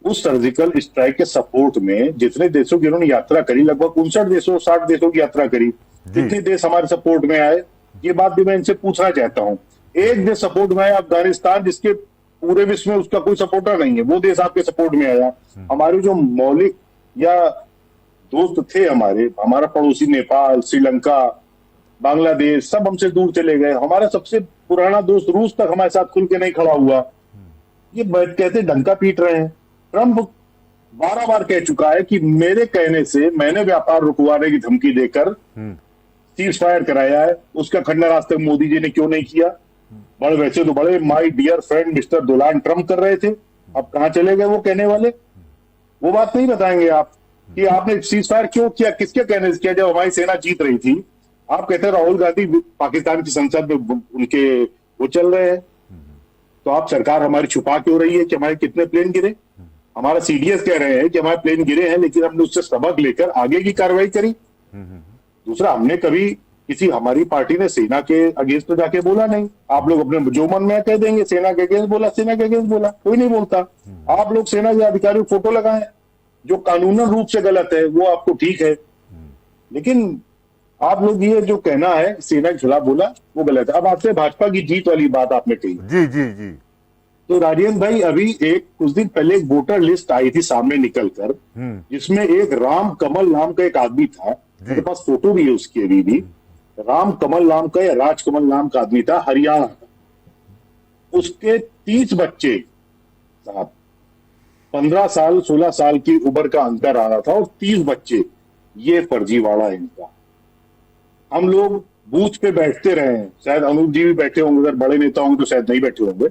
उस सर्जिकल स्ट्राइक के सपोर्ट में जितने देशों की उन्होंने यात्रा करी, लगभग 59 देशों 60 देशों की यात्रा करी, कितने देश हमारे सपोर्ट में आए, ये बात भी मैं इनसे पूछना चाहता हूं। एक देश सपोर्ट में आया अफगानिस्तान, जिसके पूरे विश्व में उसका कोई सपोर्टर नहीं है, वो देश आपके सपोर्ट में आया। हमारे जो मौलिक या दोस्त थे हमारा पड़ोसी नेपाल, श्रीलंका, बांग्लादेश, सब हमसे दूर चले गए। हमारा सबसे पुराना दोस्त रूस तक हमारे साथ खुल के नहीं खड़ा हुआ। ये कहते डंका पीट रहे हैं। ट्रंप 12 बार कह चुका है कि मेरे कहने से मैंने व्यापार रुकवाने की धमकी देकर सीज फायर कराया है, उसका खंडन आज तक मोदी जी ने क्यों नहीं किया? बड़े वैसे तो बड़े my dear friend mister Donald Trump कर रहे थे, अब कहां चले गए वो कहने वाले? वो बात नहीं बताएंगे आप कि आपने सीज फायर क्यों किया, किसके कहने से किया जब हमारी सेना जीत रही थी? आप कहते हैं राहुल गांधी पाकिस्तान की संसद में उनके वो चल रहे हैं, तो आप सरकार हमारी छुपा क्यों रही है कि हमारे कितने प्लेन गिरे? हमारा सीडीएस कह रहे हैं कि हमारे प्लेन गिरे हैं, लेकिन हमने उससे सबक लेकर आगे की कार्रवाई करी। दूसरा, हमने कभी किसी हमारी पार्टी ने सेना के अगेंस्ट तो जाके बोला नहीं। आप लोग अपने जो मन में कह देंगे सेना के अगेंस्ट बोला, सेना के अगेंस्ट बोला, कोई नहीं बोलता। आप लोग सेना के अधिकारियों को फोटो लगाएं, जो कानूनन रूप से गलत है वो आपको ठीक है, लेकिन आप लोग ये जो कहना है सेना के खिलाफ बोला वो गलत है। अब आपसे भाजपा की जीत वाली बात आपने कही। जी जी जी। तो राजेंद्र भाई, अभी कुछ दिन पहले एक वोटर लिस्ट आई थी सामने निकलकर, जिसमें एक राम कमल नाम का एक आदमी था, मेरे पास फोटो भी है उसकी अभी भी। राम कमल नाम का या राज कमल नाम का आदमी था, हरियाणा का। उसके 30 बच्चे साहब, 15 साल 16 साल की उम्र का अंतर आ रहा था और 30 बच्चे। ये फर्जीवाड़ा है इनका। हम लोग बूथ पे बैठते रहे हैं, शायद अनूप जी भी बैठे होंगे, अगर बड़े नेता होंगे तो शायद नहीं बैठे होंगे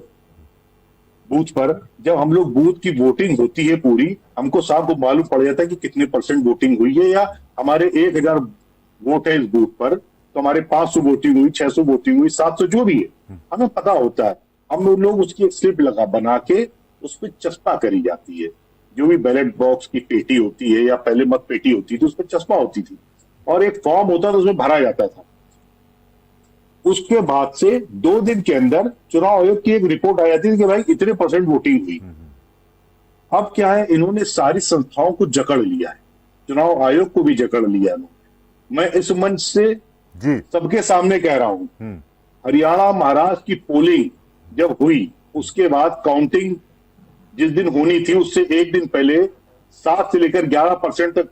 बूथ पर। जब हम लोग बूथ की वोटिंग होती है पूरी, हमको साफ को मालूम पड़ जाता है कि कितने % वोटिंग हुई है, या हमारे 1000 वोट है इस बूथ पर तो हमारे 500 वोटिंग हुई, 600 वोटिंग हुई, 700 जो भी है हमें पता होता है। हम लोग उसकी एक स्लिप बना के उस पर चस्पा करी जाती है, जो भी बैलेट बॉक्स की पेटी होती है या पहले मत पेटी होती थी उस पर चस्पा होती थी और एक फॉर्म होता था उसमें भरा जाता था। उसके बाद से 2 दिन के अंदर चुनाव आयोग की एक रिपोर्ट आ जाती थी कि भाई इतने % वोटिंग हुई। अब क्या है, इन्होंने सारी संस्थाओं को जकड़ लिया है, चुनाव आयोग को भी जकड़ लिया है। मैं इस मंच से सबके सामने कह रहा हूं, हरियाणा महाराष्ट्र की पोलिंग जब हुई उसके बाद काउंटिंग जिस दिन होनी थी उससे एक दिन पहले 7 से लेकर 11% तक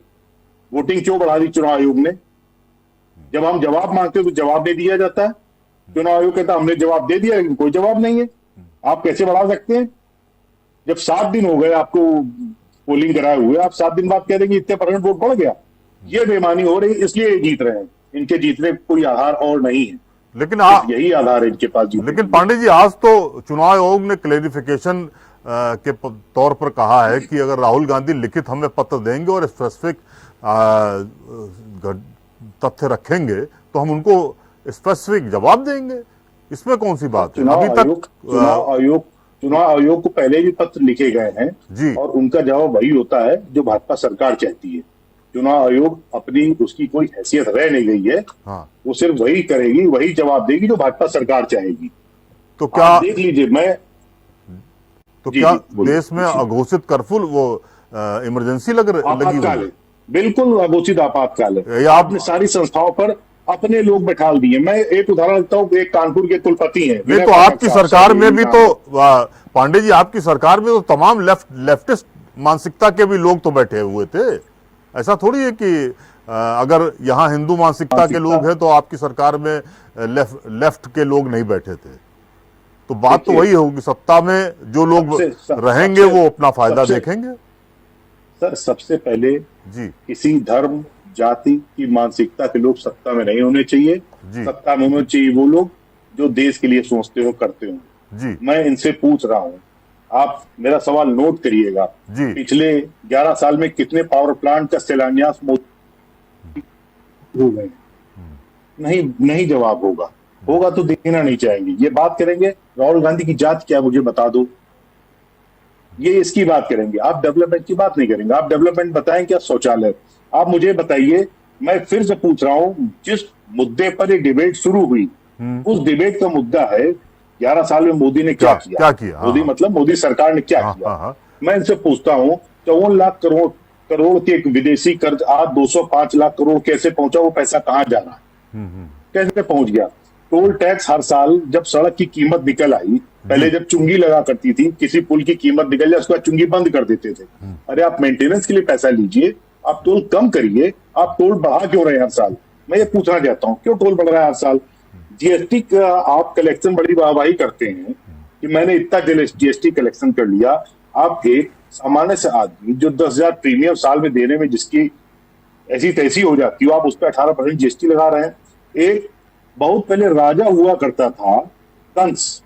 वोटिंग क्यों बढ़ा दी चुनाव आयोग ने? जब हम जवाब मांगते तो जवाब नहीं दिया जाता है। चुनाव आयोग कहता हमने जवाब दे दिया, लेकिन कोई जवाब नहीं है। आप कैसे बढ़ा सकते हैं? जब 7 दिन हो गए आपको पोलिंग कराए हुए, आप 7 दिन बाद कह देंगे इतने % वोट बढ़ गया। ये बेईमानी हो रही, इसलिए ये जीत रहे हैं। इनके जीतने का कोई आधार और नहीं है, लेकिन यही आधार है इनके पास। लेकिन पांडे जी, आज तो चुनाव आयोग ने क्लेरिफिकेशन के तौर पर कहा है कि अगर राहुल गांधी लिखित हमें पत्र देंगे और स्पेसिफिक तथ्य रखेंगे तो हम उनको स्पेसिफिक जवाब देंगे। इसमें कौन सी बात है? अभी तक चुनाव आयोग को पहले भी पत्र लिखे गए हैं जी। और उनका जवाब वही होता है जो भाजपा सरकार चाहती है। चुनाव आयोग अपनी उसकी कोई हैसियत रह नहीं गई है। हाँ। वो सिर्फ वही करेगी, वही जवाब देगी जो भाजपा सरकार चाहेगी। तो क्या आप देख लीजिए, तो जी, क्या जी, बोलिए, देश में अघोषित कर्फ्यू वो इमरजेंसी लगी आपातकाल हुई है, बिल्कुल अघोषित आपातकाल है। ये आप- आपने सारी संस्थाओं पर अपने लोग बैठाल दिए। मैं एक उदाहरण देता हूँ, एक कानपुर के कुलपति हैं। नहीं तो आपकी सरकार में भी तो पांडे जी, आपकी सरकार में तो तमाम लेफ्टिस्ट मानसिकता के भी लोग तो बैठे हुए थे। ऐसा थोड़ी है कि अगर यहाँ हिंदू मानसिकता के लोग हैं तो आपकी सरकार में लेफ्ट के लोग नहीं बैठे थे। तो बात तो वही होगी, सत्ता में जो लोग रहेंगे वो अपना फायदा देखेंगे। सर, सबसे पहले जी। किसी धर्म जाति की मानसिकता के लोग सत्ता में नहीं होने चाहिए। सत्ता में होने चाहिए वो लोग जो देश के लिए सोचते हो, करते हो। जी। मैं इनसे पूछ रहा हूँ, आप मेरा सवाल नोट करिएगा। जी। पिछले 11 साल में कितने पावर प्लांट का शिलान्यास हो गए? नहीं जवाब होगा तो देना नहीं चाहेंगे। ये बात करेंगे राहुल गांधी की जात क्या, मुझे बता दो, ये इसकी बात करेंगे। आप डेवलपमेंट की बात नहीं करेंगे। आप डेवलपमेंट बताएं क्या? शौचालय। आप मुझे बताइए, मैं फिर से पूछ रहा हूं, जिस मुद्दे पर एक डिबेट शुरू हुई, उस डिबेट का मुद्दा है 11 साल में मोदी ने क्या किया। मोदी मतलब मोदी सरकार ने क्या किया। मैं इनसे पूछता हूं, 54 लाख करोड़ के एक विदेशी कर्ज आज 205 लाख करोड़ कैसे पहुंचा? वो पैसा कहां जा रहा है, कैसे पहुंच गया? टोल टैक्स हर साल जब सड़क की कीमत निकल आई, पहले जब चुंगी लगा करती थी, किसी पुल की कीमत निकल जाए उसके बाद चुंगी बंद कर देते थे। अरे आप मेंटेनेंस के लिए पैसा लीजिए, आप टोल कम करिए, आप टोल बढ़ा क्यों रहे हैं हर साल? मैं ये पूछना चाहता हूं, क्यों टोल बढ़ रहा है हर साल? जीएसटी का आप कलेक्शन बड़ी वाहवाही करते हैं कि मैंने इतना जीएसटी कलेक्शन कर लिया। आप एक सामान्य से आदमी जो 10,000 प्रीमियम साल में देने में जिसकी ऐसी तैसी हो जाती हो, आप उस पर 18% जीएसटी लगा रहे हैं। एक बहुत पहले राजा हुआ करता था कंस,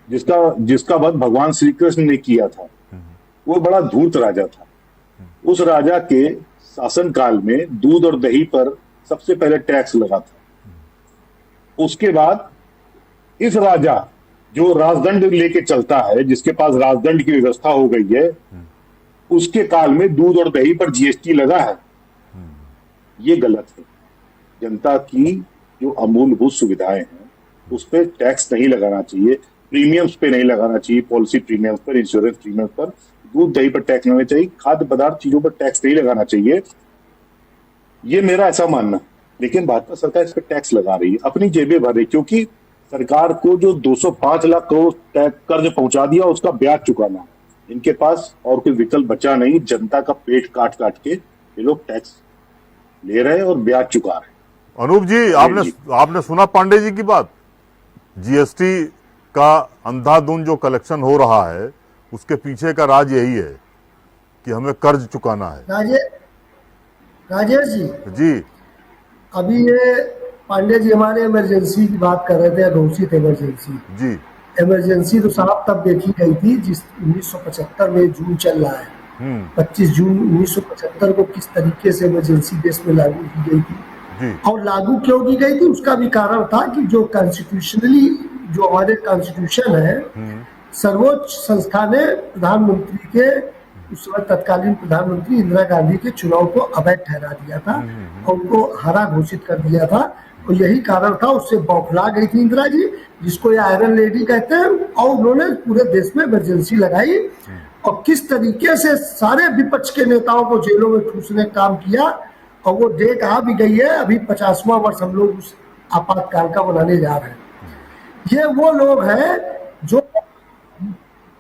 जिसका वध भगवान श्री कृष्ण ने किया था। वो बड़ा धूर्त राजा था। उस राजा के शासन काल में दूध और दही पर सबसे पहले टैक्स लगा था। उसके बाद इस राजा जो राजदंड लेके चलता है, जिसके पास राजदंड की व्यवस्था हो गई है, उसके काल में दूध और दही पर जीएसटी लगा है। ये गलत है। जनता की जो अमूलभूत सुविधाएं हैं उस पर टैक्स नहीं लगाना चाहिए, प्रीमियम्स पे नहीं लगाना चाहिए, पॉलिसी प्रीमियम्स पर, इंश्योरेंस प्रीमियम्स पर, दूध दही पर टैक्स लगाना चाहिए, खाद्य पदार्थ चीजों पर टैक्स नहीं लगाना चाहिए। ये मेरा ऐसा मानना। लेकिन भाजपा सरकार इस पर टैक्स लगा रही है, अपनी जेबें भर रही, क्योंकि सरकार को जो 205 लाख करोड़ कर्ज पहुंचा दिया उसका ब्याज चुकाना, इनके पास और कोई विकल्प बचा नहीं। जनता का पेट काट काट के ये लोग टैक्स ले रहे हैं और ब्याज चुका रहे हैं। अनूप जी, आपने सुना पांडे जी की बात? जीएसटी का अंधाधुंध जो कलेक्शन हो रहा है उसके पीछे का राज यही है कि हमें कर्ज चुकाना है। राजेश जी, अभी ये पांडे जी हमारे इमरजेंसी की बात कर रहे थे, घोषित इमरजेंसी। जी। इमरजेंसी तो साहब तब देखी गई थी जिस 1975 में जून चल रहा है, 25 जून 1975 को किस तरीके से इमरजेंसी देश में लागू की गई थी। और लागू क्यों की गई थी उसका भी कारण था कि जो कॉन्स्टिट्यूशनली जो हमारे कॉन्स्टिट्यूशन है, सर्वोच्च संस्था ने प्रधानमंत्री के उस समय तत्कालीन प्रधानमंत्री इंदिरा गांधी के चुनाव को अवैध ठहरा दिया था और उनको हरा घोषित कर दिया था। और यही कारण था, उससे बौखला गई थी इंदिरा जी, जिसको ये आयरन लेडी कहते हैं, और उन्होंने पूरे देश में इमरजेंसी लगाई और किस तरीके से सारे विपक्ष के नेताओं को जेलों में ठूसने का काम किया। और वो डेट आ भी गई है, अभी 50वां वर्ष हम लोग उस आपातकाल का मनाने जा रहे हैं। ये वो लोग हैं जो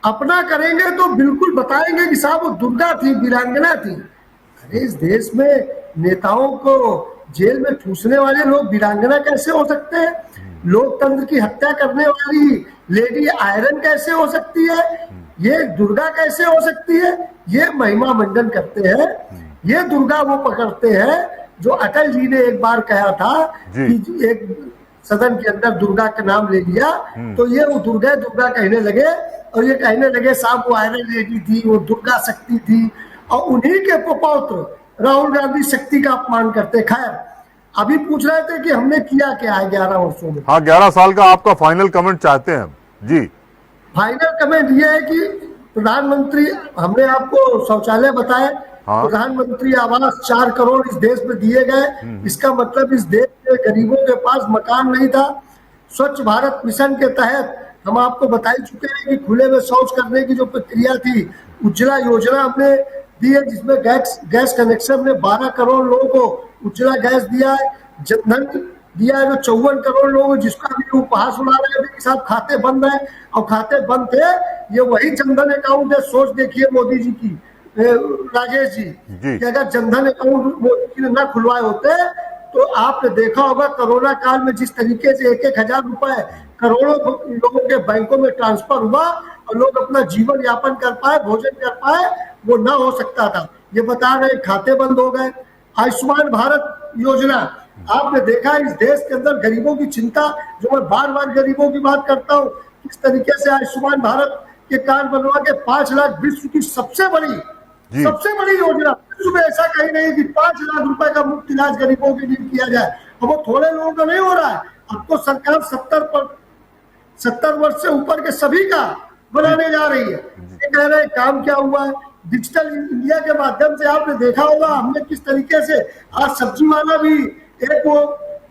अपना करेंगे तो बिल्कुल बताएंगे कि साहब वो दुर्गा थी, वीरांगना थी। अरे इस देश में नेताओं को जेल में ठूसने वाले लोग वीरांगना कैसे हो सकते हैं? लोकतंत्र की हत्या करने वाली लेडी आयरन कैसे हो सकती है? ये दुर्गा कैसे हो सकती है? ये महिमा मंडन करते हैं। ये दुर्गा वो पकड़ते हैं जो अटल जी ने एक बार कहा था कि एक सदन के अंदर दुर्गा का नाम ले लिया तो ये वो दुर्गा कहने लगे और ये कहने लगे साहब वो आयरन लेडी थी, वो दुर्गा शक्ति थी। और उन्हीं के पौत्र राहुल गांधी शक्ति का अपमान करते। खैर, अभी पूछ रहे थे कि हमने किया क्या है 11 वर्षों में। हाँ, 11 साल का आपका फाइनल कमेंट चाहते हैं हम। जी फाइनल कमेंट ये है कि प्रधानमंत्री, हमने आपको शौचालय बताए, हाँ। प्रधानमंत्री आवास 4 करोड़ इस देश में दिए गए। इसका मतलब इस देश के गरीबों के पास मकान नहीं था। स्वच्छ भारत मिशन के तहत हम आपको बता ही चुके हैं कि खुले में शौच करने की जो प्रक्रिया थी, उज्ज्वला योजना हमने दी है, जिसमें गैस कनेक्शन में 12 करोड़ लोगों को उज्ज्वला गैस दिया है। जनधन दिया है जो 54 करोड़ लोग जिसका भी उपहास उड़ा रहे थे कि साहब खाते बंद है, और खाते बंद थे, ये वही जनधन अकाउंट है। सोच देखिए मोदी जी की, राजेश जी, कि अगर जनधन अकाउंट मोदी जी ने ना खुलवाए होते तो आपने देखा होगा कोरोना काल में जिस तरीके से 1,000 रुपए करोड़ों लोगों के बैंकों में ट्रांसफर हुआ और लोग अपना जीवन यापन कर पाए, भोजन कर पाए, वो ना हो सकता था। ये बता रहे खाते बंद हो गए। आयुष्मान भारत योजना, आपने देखा इस देश के अंदर गरीबों की चिंता, जो मैं बार बार गरीबों की बात करता हूँ, किस तरीके से आयुष्मान भारत के कार्ड बनवा के 5 लाख विश्व की सबसे बड़ी योजना, विश्व में ऐसा कहीं नहीं कि 5 लाख रुपए का मुफ्त इलाज गरीबों के लिए किया जाए। और वो थोड़े लोगों का नहीं हो रहा है, अब तो सरकार 70 वर्ष से ऊपर के सभी का बनाने जा रही है। ये कह रहे हैं काम क्या हुआ है, डिजिटल इंडिया के माध्यम से आपने देखा होगा हमने किस तरीके से आज सब्जी वाला भी एक वो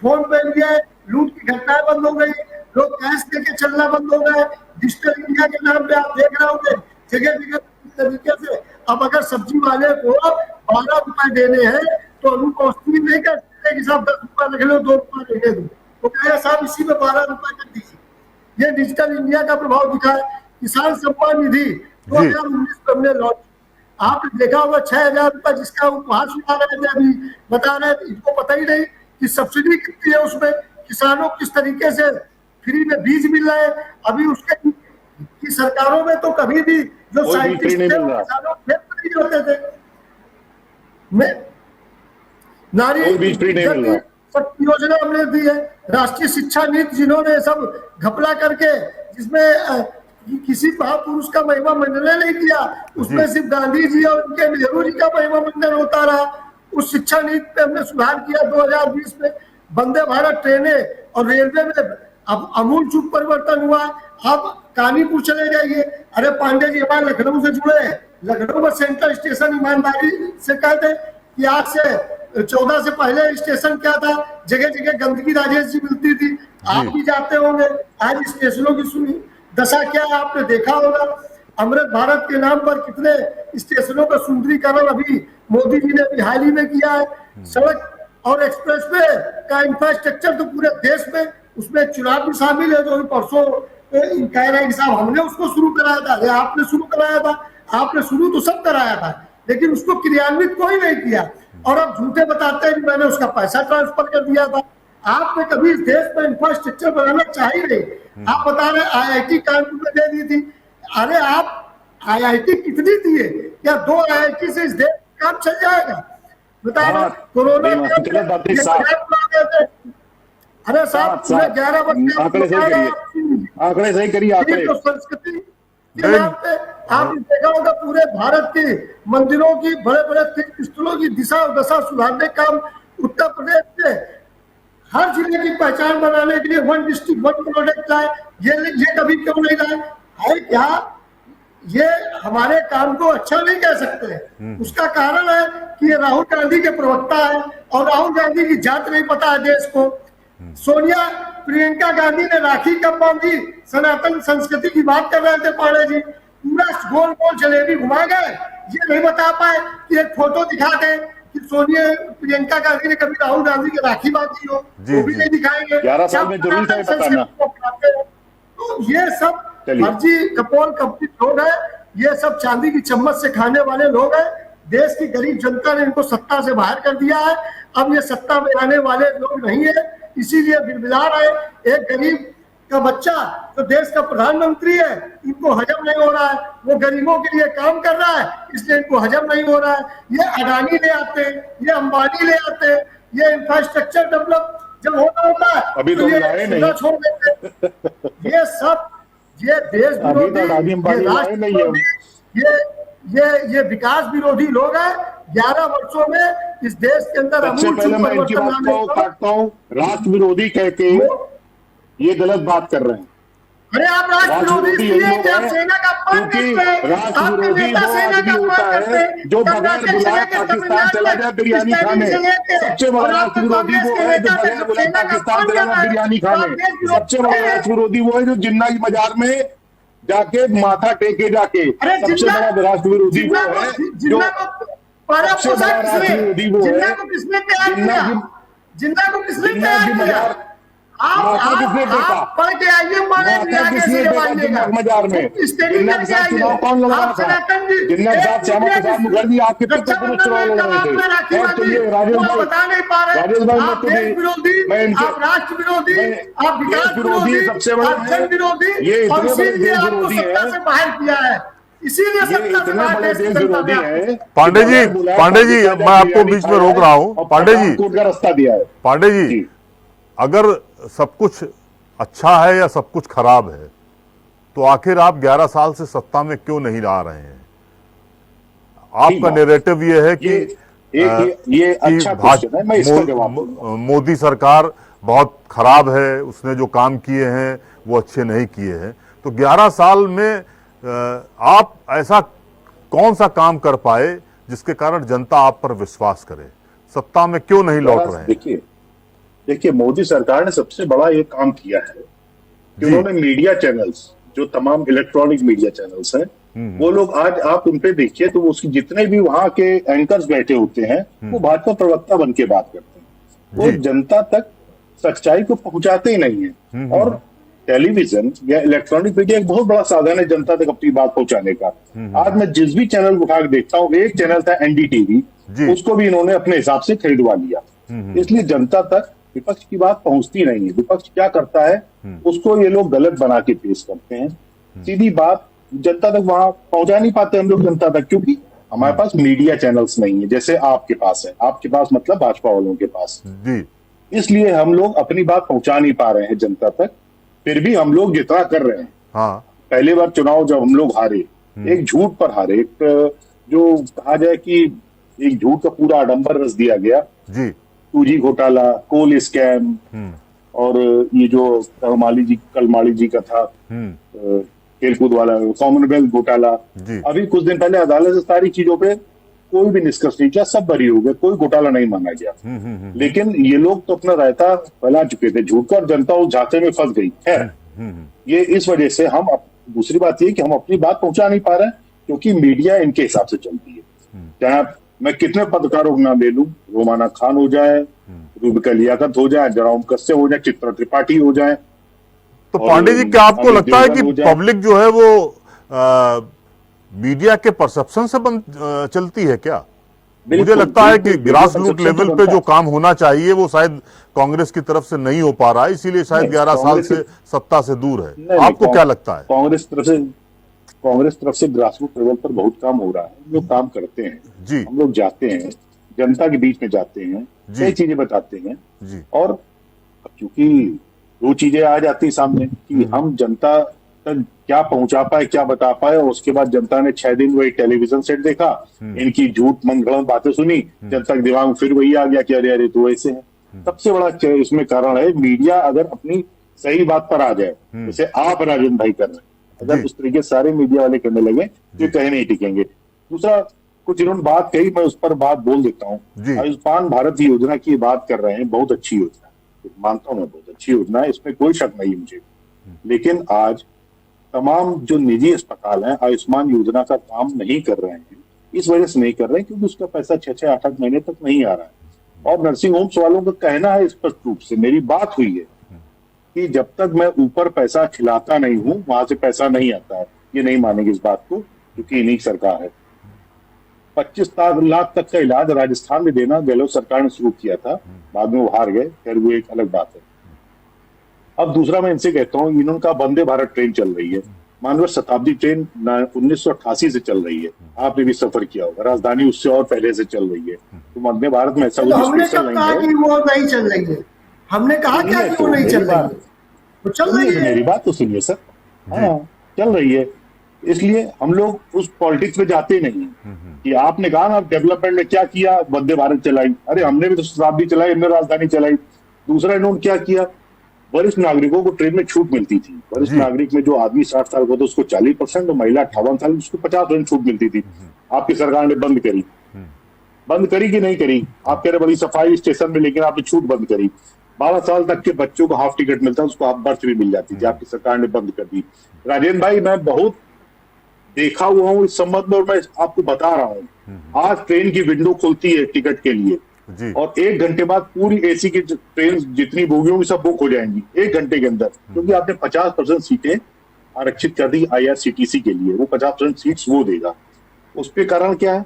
फोन पे लिया है, लूट की घटनाएं बंद हो गई, लोग कैश लेके चलना बंद हो गए। डिजिटल इंडिया के नाम पे आप देख रहे होंगे जगह जगह किस तरीके से अब अगर सब्जी वाले को 12 रुपए देने हैं तो अनुपस्थिति नहीं कर सकते कि साहब 10 रुपए रख लो, 2 रुपए देने दो, तो कहेगा साहब इसी में 12 रुपए कर दीजिए। ये डिजिटल इंडिया का प्रभाव दिखा है। किसान सम्मान निधि 2019 में हमने लॉन्च, आपने देखा होगा 6,000 रुपए जिसका उपहार सुना रहे थे, अभी बता रहे थे, इनको पता ही नहीं कि सब्सिडी कितनी है उसमें, किसानों किस तरीके से फ्री में बीज मिल रहा है। अभी उसके की सरकारों में तो कभी भी जो साइंटिस्ट थे किसानों खेत में नहीं होते थे। नारी योजना हमने दी है, राष्ट्रीय शिक्षा नीति जिन्होंने सब घपला करके, जिसमें किसी महापुरुष का महिमा मंडन नहीं किया, उसमें सिर्फ गांधी जी और उनके नेहरू जी का महिमा मंडन होता रहा। उस शिक्षा नीति पे हमने सुधार किया 2020 में। वंदे भारत ट्रेनें और रेलवे में अब अमूल चूक परिवर्तन हुआ। अब कानीपुर चले जाइए, अरे पांडे जी हमारे लखनऊ से जुड़े हैं, लखनऊ में सेंट्रल स्टेशन ईमानदारी से कहते कि आज से 14 से पहले स्टेशन क्या था, जगह जगह गंदगी राजेश जी मिलती थी, आप भी जाते होंगे। आज स्टेशनों की सुनी दशा क्या है आपने देखा होगा। अमृत भारत के नाम पर कितने स्टेशनों का सुंदरीकरण अभी मोदी जी ने अभी हाल ही में किया है। सड़क और एक्सप्रेसवे का इंफ्रास्ट्रक्चर तो पूरे देश में, उसमें चुनाव भी शामिल है, जो परसों कह रहे हैं कि साहब हमने उसको शुरू कराया था, या आपने शुरू कराया था। आपने शुरू तो सब कराया था, लेकिन उसको क्रियान्वित कोई नहीं किया, और अब झूठे बताते हैं कि मैंने उसका पैसा ट्रांसफर कर दिया था। आपने कभी इस देश में इंफ्रास्ट्रक्चर बनाना चाहिए नहीं। आप बता रहे IIT कानपुर में दे दी थी, अरे आप IIT कितनी दिए, क्या 2 IIT से इस देश काम चल जाएगा? बता रहे कोरोना अरे साहब 11 वर्ष आंकड़े सही करिए। तो संस्कृति के नाम पे आपने देखा होगा पूरे भारत के मंदिरों की, बड़े बड़े तीर्थ स्थलों की दिशा और दशा सुधारने का उत्तर प्रदेश से हर जिले की पहचान बनाने के लिए 1 डिस्ट्रिक्ट 1 प्रोडक्ट लाए। ये कभी क्यों नहीं लाए है? क्या ये हमारे काम को अच्छा नहीं कह सकते? उसका कारण है कि ये राहुल गांधी के प्रवक्ता है, और राहुल गांधी की जात नहीं पता है देश को। सोनिया प्रियंका गांधी ने राखी कब बांधी, सनातन संस्कृति की बात कर रहे थे पांडे जी, पूरा गोल गोल जलेबी घुमा गए। ये नहीं बता पाए कि एक फोटो दिखा दे कि सोनिया प्रियंका गांधी ने कभी राहुल गांधी की राखी बांधी हो, वो भी नहीं दिखाएंगे। 11 साल में जरूर था बताना। तो ये सब फर्जी कपोल कपटी लोग हैं, ये सब चांदी की चम्मच से खाने वाले लोग हैं। देश की गरीब जनता ने इनको सत्ता से बाहर कर दिया है, अब ये सत्ता में आने वाले लोग नहीं है, इसीलिए बिलबिला रहे। एक गरीब का बच्चा जो देश का प्रधानमंत्री है, इनको हजम नहीं हो रहा है, वो गरीबों के लिए काम कर रहा है, इसलिए इनको हजम नहीं हो रहा है। ये अडानी ले आते हैं, ये अंबानी ले आते हैं, ये इंफ्रास्ट्रक्चर डेवलप जब होता है अभी तो ये छोड़ देते हैं। ये सब ये देश विरोधी, ये विकास विरोधी लोग हैं। 11 वर्षों में इस देश के अंदर सबसे पहले मैं इनकी बात को काटता हूँ, राष्ट्र विरोधी कह के ये गलत बात कर रहे हैं। अरे आप राष्ट्र विरोधी इसलिए हैं कि आप सेना का अपमान करते हैं, आपके नेता सेना का अपमान करते हैं, जो बगैर बुलाए पाकिस्तान चला जाए बिरयानी खाने, सबसे बड़ा राष्ट्र विरोधी वो है जो बगैर बुलाए पाकिस्तान चला जाए बिरयानी खाने, सबसे बड़ा राष्ट्र विरोधी वो है जो जिन्ना की बाजार में जाके माथा टेके जाके, सबसे बड़ा राष्ट्र विरोधी वो है जो सबसे बड़ा राष्ट्र विरोधी वो है जिन्ना को किसने जिन्ना की बाजार आप पढ़ के आइए हमारे मजार में जिन्ना के साथ चुनाव कौन लड़ रहा था? जिन्ना के साथ श्यामा प्रसाद मुखर्जी आपके पिता को चुनाव लड़ रहे थे। और चलिए राजेश भाई मैं इनसे राष्ट्र विरोधी, आप देश विरोधी सबसे बड़े विरोधी, ये और इतने बड़े इसीलिए देश आपको विरोधी सत्ता से है, बाहर किया है, इसीलिए ये सत्ता से इतने बाहर बड़े देश विरोधी है। पांडे जी मैं आपको बीच में रोक रहा हूं। पांडे जी कोर्ट का रास्ता दिया है। पांडे जी, अगर सब कुछ अच्छा है या सब कुछ खराब है तो आखिर आप 11 साल से सत्ता में क्यों नहीं आ रहे हैं? आपका नैरेटिव ये है कि ये अच्छा क्वेश्चन है, मैं इसका जवाब दूंगा। मोदी सरकार बहुत खराब है, उसने जो काम किए हैं वो अच्छे नहीं किए हैं। तो 11 साल में आप ऐसा कौन सा काम कर पाए जिसके कारण जनता आप पर विश्वास करे? सत्ता में क्यों नहीं लौट रहे हैं? देखिए मोदी सरकार ने सबसे बड़ा ये काम किया है कि उन्होंने मीडिया चैनल्स, जो तमाम इलेक्ट्रॉनिक मीडिया चैनल्स हैं, वो लोग आज आप उन पे देखिए तो उसकी जितने भी वहां के एंकर्स बैठे होते हैं वो भाजपा प्रवक्ता बन के बात करते हैं, वो जनता तक सच्चाई को पहुंचाते ही नहीं है। और टेलीविजन या इलेक्ट्रॉनिक मीडिया एक बहुत बड़ा साधन है जनता तक अपनी बात पहुंचाने का। आज मैं जिस भी चैनल उठा के देखता हूँ, एक चैनल था एनडीटीवी, उसको भी इन्होंने अपने हिसाब से खरीदवा लिया, इसलिए जनता तक विपक्ष की बात पहुंचती नहीं है। विपक्ष क्या करता है उसको ये लोग गलत बना के पेश करते हैं, सीधी बात जनता तक वहां पहुंचा नहीं पाते हम लोग जनता तक, क्योंकि हमारे पास मीडिया चैनल्स नहीं है जैसे आपके पास है। आपके पास मतलब भाजपा वालों के पास, इसलिए हम लोग अपनी बात पहुंचा नहीं पा रहे हैं जनता तक। फिर भी हम लोग जितना कर रहे हैं, पहली बार चुनाव जब हम लोग हारे, एक झूठ पर हारे, एक जो कहा जाए कि एक झूठ का पूरा आडंबर रच दिया गया, 2G घोटाला, कोल स्कैम, और ये जो कलमाली जी का था खेलकूद वाला कॉमनवेल्थ घोटाला। अभी कुछ दिन पहले अदालत से सारी चीजों पे कोई भी निष्कर्ष नहीं किया, सब बरी हो गए, कोई घोटाला नहीं माना गया। लेकिन ये लोग तो अपना रायता फैला चुके थे झूठ का, और जनता उस झांसे में फंस गई है। ये इस वजह से हम दूसरी बात ये कि हम अपनी बात पहुंचा नहीं पा रहे हैं, क्योंकि मीडिया इनके हिसाब से चलती है। चाहे मैं कितने पत्रकारों का नाम ले लूं, रोमाना खान हो जाए, रूबिका लियाकत हो जाए, जराउम कस्से हो जाए, चित्रा त्रिपाठी हो जाए। तो पांडे जी, क्या आपको लगता है कि पब्लिक जो है वो मीडिया के परसेप्शन से चलती है क्या? मुझे लगता है कि ग्रास रूट लेवल पे जो काम होना चाहिए वो शायद कांग्रेस की तरफ से नहीं हो पा रहा है, इसीलिए शायद 11 साल से सत्ता से दूर है। आपको क्या लगता है? कांग्रेस तरफ से ग्रास रूट लेवल पर बहुत काम हो रहा है, हम लोग काम करते हैं जी, हम लोग जाते हैं जनता के बीच में जाते हैं, कई चीजें बताते हैं जी। और क्योंकि दो चीजें आ जाती सामने कि हम जनता तक क्या पहुंचा पाए, क्या बता पाए, और उसके बाद जनता ने 6 दिन वही टेलीविजन सेट देखा, इनकी झूठ मनगढ़ंत बातें सुनी, जनता के दिमाग में फिर वही आ गया कि अरे अरे तो ऐसे है। सबसे बड़ा इसमें कारण है मीडिया अगर अपनी सही बात पर आ जाए, जैसे आप राजन भाई कर रहे हैं, अगर उस तरीके सारे मीडिया वाले करने लगे तो कहीं नहीं टिकेंगे। दूसरा, कुछ इन्होंने बात कही, मैं उस पर बात बोल देता हूँ। आयुष्मान भारत योजना की बात कर रहे हैं, बहुत अच्छी योजना है, मानता हूँ मैं, बहुत अच्छी योजना है, इसमें कोई शक नहीं मुझे। लेकिन आज तमाम जो निजी अस्पताल हैं आयुष्मान योजना का काम नहीं कर रहे हैं, इस वजह से नहीं कर रहे हैं क्योंकि उसका पैसा 6-6, 8-8 महीने तक नहीं आ रहा है। और नर्सिंग होम्स वालों का कहना है, स्पष्ट रूप से मेरी बात हुई है कि जब तक मैं ऊपर पैसा खिलाता नहीं हूं वहां से पैसा नहीं आता है। ये नहीं मानेंगे इस बात को, क्योंकि इन्हीं सरकार है। 25 लाख तक का इलाज राजस्थान में देना गहलोत सरकार ने शुरू किया था, बाद में वो हार गए, फिर वो एक अलग बात है। अब दूसरा मैं इनसे कहता हूँ, इनका वंदे भारत ट्रेन चल रही है, मानव शताब्दी ट्रेन 1988 से चल रही है, आपने भी सफर किया होगा, राजधानी उससे और पहले से चल रही है। तो वंदे भारत में ऐसा हमने कब कहा कि वो नहीं चल रही है? हमने कहा क्या कि वो नहीं चल रही है? तो चल रही है। मेरी बात तो सुनिए सर, हाँ चल रही है। इसलिए हम लोग उस पॉलिटिक्स में जाते नहीं कि आपने कहा ना डेवलपमेंट में क्या किया, वंदे भारत चलाई, अरे हमने भी तो शताब्दी चलाई, हमने राजधानी चलाई। दूसरा, इन्होंने क्या किया, वरिष्ठ नागरिकों को ट्रेन में छूट मिलती थी। वरिष्ठ नागरिक में जो आदमी 60 साल का था उसको 40% और महिला 58 साल उसको 50% छूट मिलती थी। आपकी सरकार ने बंद करी। बंद करी कि नहीं करी? आप कह रहे बड़ी सफाई स्टेशन में, लेकिन आपने छूट बंद करी। 12 साल तक के बच्चों को हाफ टिकट मिलता है, उसको हाफ बर्थ भी मिल जाती थी, आपकी सरकार ने बंद कर दी। राजेंद्र भाई, मैं बहुत देखा हुआ हूँ इस संबंध में और मैं आपको बता रहा हूँ। आज ट्रेन की विंडो खुलती है टिकट के लिए और 1 घंटे बाद पूरी एसी की ट्रेन जितनी बोगियों की सब बुक हो जाएंगी 1 घंटे के अंदर, क्योंकि आपने 50% सीटें आरक्षित कर दी IRCTC के लिए। वो 50% सीट्स वो देगा। उस पे कारण क्या है?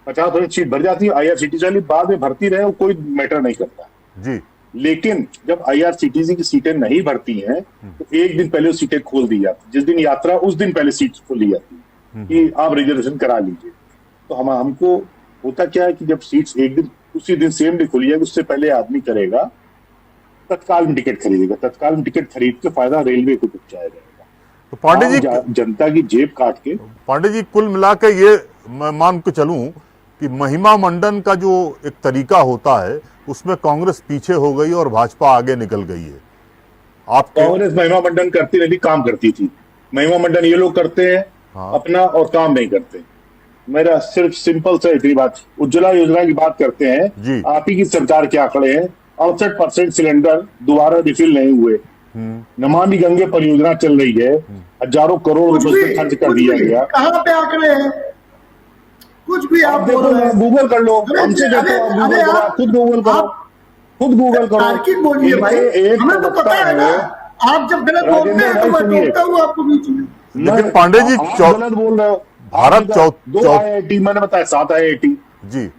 50% सीट भर जाती है, IRCTC वाली बाद में भरती रहे, वो कोई मैटर नहीं करता जी। लेकिन जब IRCTC की सीटें नहीं भरती हैं तो एक दिन पहले वो सीटें खोल दी जाती। जिस दिन यात्रा उस दिन पहले सीट खोली जाती है कि आप रिजर्वेशन करा लीजिए। तो हमको होता क्या है कि जब सीट्स एक दिन उसी दिन सेम डे खुली जाएगी, उससे पहले आदमी करेगा तत्काल में टिकट खरीदेगा। तत्काल में टिकट खरीद के फायदा रेलवे को पहुंचाया जाएगा। तो पांडे जी, जनता की जेब काट के। पांडे जी, कुल मिला के ये मैं मान के चलूं कि महिमा मंडन का जो एक तरीका होता है उसमें कांग्रेस पीछे हो गई और भाजपा आगे निकल गई है। आप कांग्रेस महिमा मंडन करती नहीं थी, काम करती थी। महिमा मंडन ये लोग करते हैं अपना और काम नहीं करते। मेरा सिर्फ सिंपल सा इतनी बात, उज्ज्वला योजना की बात करते हैं। आप ही की सरकार के आंकड़े हैं, 68% सिलेंडर दोबारा रिफिल नहीं हुए। नमामि गंगे परियोजना चल रही है, हजारों करोड़ रुपए खर्च कर दिया गया। कहाँ पे आंकड़े हैं? कुछ भी आप गूगल कर लो, हमसे कहते हो गूगल करो, खुद गूगल करो, खुद गूगल करो। तार्किक बोलिए भाई, हमें तो पता है ना। आप जब गलत बोलते हैं तो मैं टोकता हूँ आपको बीच में। लेकिन पांडे जी गलत बोल रहे हो। भारत 2 IIT मैंने बताया, 7 IIT जी।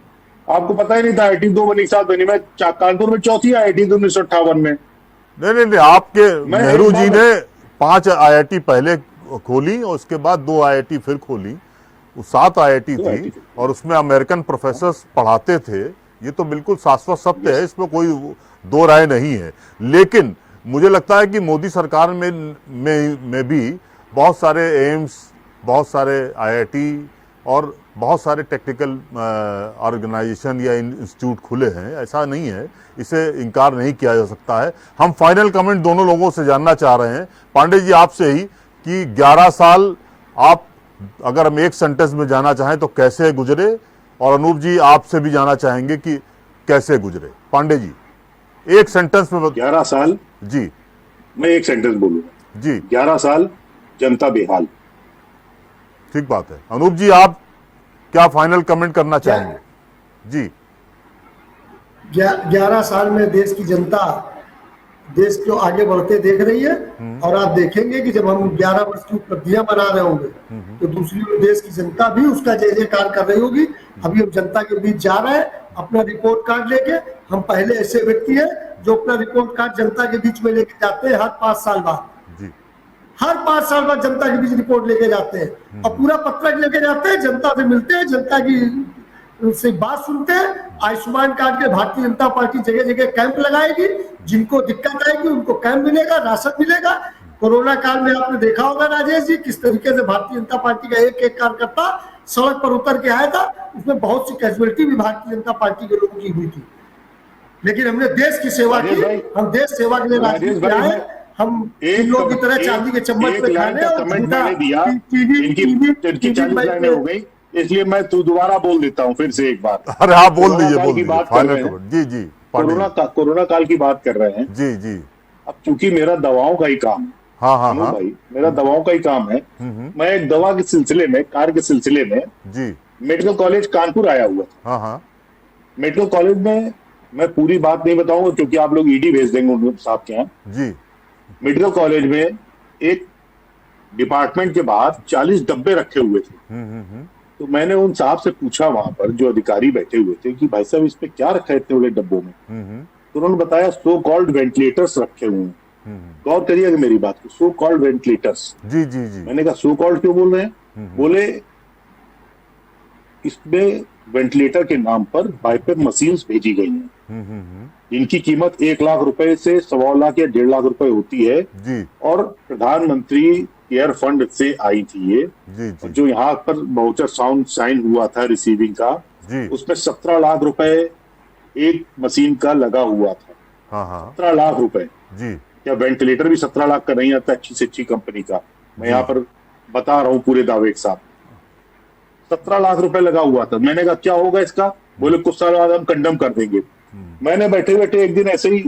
आपको पता ही नहीं था IIT 2 बनी 7 बनी। मैं कानपुर में चौथी IIT 1958 में। नहीं, आपके नेहरू जी ने 5 IIT पहले खोली और उसके बाद 2 IIT फिर खोली। वो 7 IIT थी और उसमें अमेरिकन प्रोफेसर्स पढ़ाते थे। ये तो बिल्कुल शाश्वत सत्य है, इसमें कोई दो राय नहीं है। लेकिन मुझे लगता है कि मोदी सरकार में भी बहुत सारे एम्स, बहुत सारे IIT और बहुत सारे टेक्निकल ऑर्गेनाइजेशन या इंस्टीट्यूट खुले हैं। ऐसा नहीं है, इसे इनकार नहीं किया जा सकता है। हम फाइनल कमेंट दोनों लोगों से जानना चाह रहे हैं, पांडे जी आपसे ही, कि 11 साल आप अगर हम एक सेंटेंस में जाना चाहें तो कैसे गुजरे, और अनूप जी आपसे भी जाना चाहेंगे कि कैसे गुजरे। पांडे जी एक सेंटेंस में 11 साल जी, मैं एक सेंटेंस बोलूंगा जी। 11 साल जनता बेहाल। ठीक बात है। अनूप जी आप क्या फाइनल कमेंट करना चाहेंगे? जी। 11 साल में देश की जनता देश को आगे बढ़ते देख रही है। और आप देखेंगे कि जब हम 11 वर्ष की उपलब्धियां बना रहे होंगे तो दूसरी ओर देश की जनता भी उसका जय जयकार कर रही होगी। अभी हम जनता के बीच जा रहे हैं अपना रिपोर्ट कार्ड लेके। हम पहले ऐसे व्यक्ति हैं जो अपना रिपोर्ट कार्ड जनता के बीच में लेके जाते हैं हर 5 साल बाद। हर 5 साल बाद जनता के बीच रिपोर्ट लेके जाते हैं और पूरा पत्रक लेके जाते हैं, जनता से मिलते हैं, जनता की उनसे बात सुनते हैं। आयुष्मान कार्ड के भारतीय जनता पार्टी जगह जगह कैंप लगाएगी। जिनको दिक्कत आएगी उनको कैंप मिलेगा, राशन मिलेगा। कोरोना काल में आपने देखा होगा राजेश जी, किस तरीके से भारतीय जनता पार्टी का एक एक कार्यकर्ता सड़क पर उतर के आया था। उसमें बहुत सी कैजुअलिटी भी भारतीय जनता पार्टी के लोगों की हुई थी, लेकिन हमने देश की सेवा की। हम देश सेवा के लिए राजनीति में आए। हम इन लोगों की तरह चांदी के चम्मच पे खाने और टीवी हो गई, इसलिए मैं दोबारा बोल देता हूँ फिर से एक बार। अरे हाँ बोल दीजिए, बात कर रहे हैं। जी जी, कोरोना काल की बात कर रहे हैं। जी जी। अब क्योंकि मेरा दवाओं का ही काम है, हाँ भाई मेरा दवाओं का ही काम है। मैं एक दवा के सिलसिले में, कार्य के सिलसिले में जी मेडिकल कॉलेज कानपुर आया हुआ था। हाँ। मेडिकल कॉलेज में मैं पूरी बात नहीं बताऊंगा क्योंकि आप लोग ईडी भेज देंगे उन साहब के यहाँ जी। मेडिकल कॉलेज में एक डिपार्टमेंट के बाहर 40 डब्बे रखे हुए थे। तो मैंने उन साहब से पूछा वहां पर जो अधिकारी बैठे हुए थे कि भाई साहब इस पे क्या रखा है इतने बड़े डब्बों में। तो उन्होंने बताया सो कॉल्ड वेंटिलेटर्स रखे हुए हैं। गौर करिएगा मेरी बात को, सो कॉल्ड वेंटिलेटर्स। जी जी जी। मैंने कहा सो कॉल्ड क्यों बोल रहे हैं? बोले इसमें वेंटिलेटर के नाम पर बाइपेप मशीन्स भेजी गई हैं। इनकी कीमत 1 लाख रुपए से 1.25 लाख या 1.5 लाख रुपए होती है जी। और प्रधानमंत्री केयर फंड से आई थी ये जी। जो यहाँ पर वाउचर साइन हुआ था रिसीविंग का जी। उसमें 17 लाख रुपए एक मशीन का लगा हुआ था। 17 लाख रुपए जी। क्या वेंटिलेटर भी 17 लाख का नहीं आता अच्छी से अच्छी कंपनी का? मैं यहाँ पर बता रहा हूँ पूरे दावे के साथ। 17 लाख रुपए लगा हुआ था। मैंने कहा क्या होगा इसका? बोले कुछ साल बाद हम कंडम कर देंगे। मैंने बैठे बैठे एक दिन ऐसे ही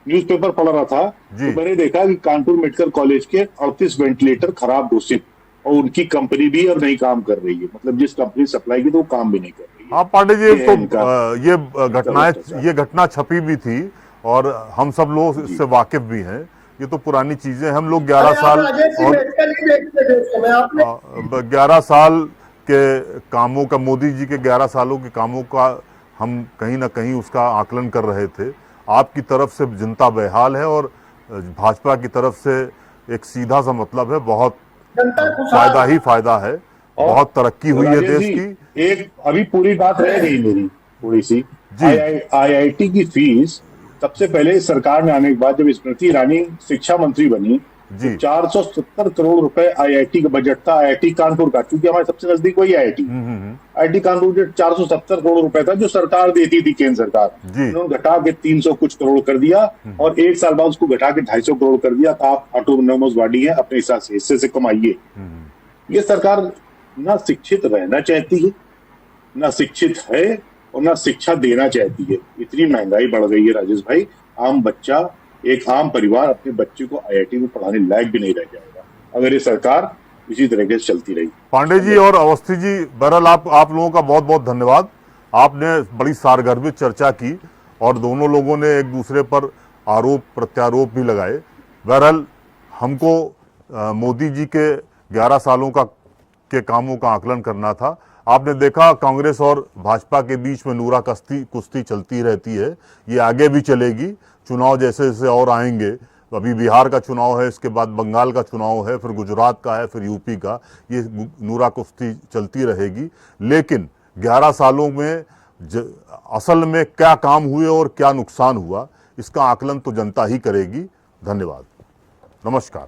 न्यूज़पेपर पढ़ रहा था, तो मैंने देखा कि कानपुर मेडिकल कॉलेज के 38 वेंटिलेटर खराब घोषित, और उनकी कंपनी भी अब नहीं काम कर रही है। मतलब जिस कंपनी सप्लाई की तो वो काम भी नहीं कर रही है। हाँ पांडे जी, तो ये घटना छपी भी थी और हम सब लोग इससे वाकिफ भी हैं। ये तो पुरानी चीजें, हम लोग 11 साल और 11 साल के कामों का, मोदी जी के 11 सालों के कामों का हम कहीं ना कहीं उसका आकलन कर रहे थे। आपकी तरफ से जनता बेहाल है और भाजपा की तरफ से एक सीधा सा मतलब है, बहुत फायदा ही फायदा है, बहुत तरक्की हुई है देश की। एक अभी पूरी बात रह गई मेरी थोड़ी सी। IIT की फीस सबसे पहले सरकार में आने के बाद जब स्मृति ईरानी शिक्षा मंत्री बनी तो 470 करोड़ रुपए IIT का बजट था, IIT कानपुर का, क्योंकि हमारे सबसे नजदीक वही IIT कानपुर बजट 470 करोड़ रुपए था जो सरकार देती थी, केंद्र सरकार। उन्होंने घटा के 300 कुछ करोड़ कर दिया और एक साल बाद उसको घटा के 250 करोड़ कर दिया। तो आप ऑटोनोमस बॉडी है, अपने हिसाब से हिस्से से कमाइए। ये सरकार ना शिक्षित रहना चाहती है, ना शिक्षित है, और ना शिक्षा देना चाहती है। इतनी महंगाई बढ़ गई है राजेश भाई, आम बच्चा, एक आम परिवार अपने बच्चे को IIT में पढ़ाने लायक भी नहीं रह जाएगा अगर ये सरकार इसी तरीके से चलती रही। पांडे जी और अवस्थी जी, बहरहाल आप लोगों का बहुत बहुत धन्यवाद। आपने बड़ी सारगर्भित चर्चा की और दोनों लोगों ने एक दूसरे पर आरोप प्रत्यारोप भी लगाए। बहरहाल हमको मोदी जी के 11 सालों के कामों का आकलन करना था। आपने देखा कांग्रेस और भाजपा के बीच में नूरा कुश्ती चलती रहती है, ये आगे भी चलेगी। चुनाव जैसे जैसे और आएंगे, अभी बिहार का चुनाव है, इसके बाद बंगाल का चुनाव है, फिर गुजरात का है, फिर यूपी का, ये नूरा कुश्ती चलती रहेगी। लेकिन 11 सालों में असल में क्या काम हुए और क्या नुकसान हुआ, इसका आकलन तो जनता ही करेगी। धन्यवाद, नमस्कार।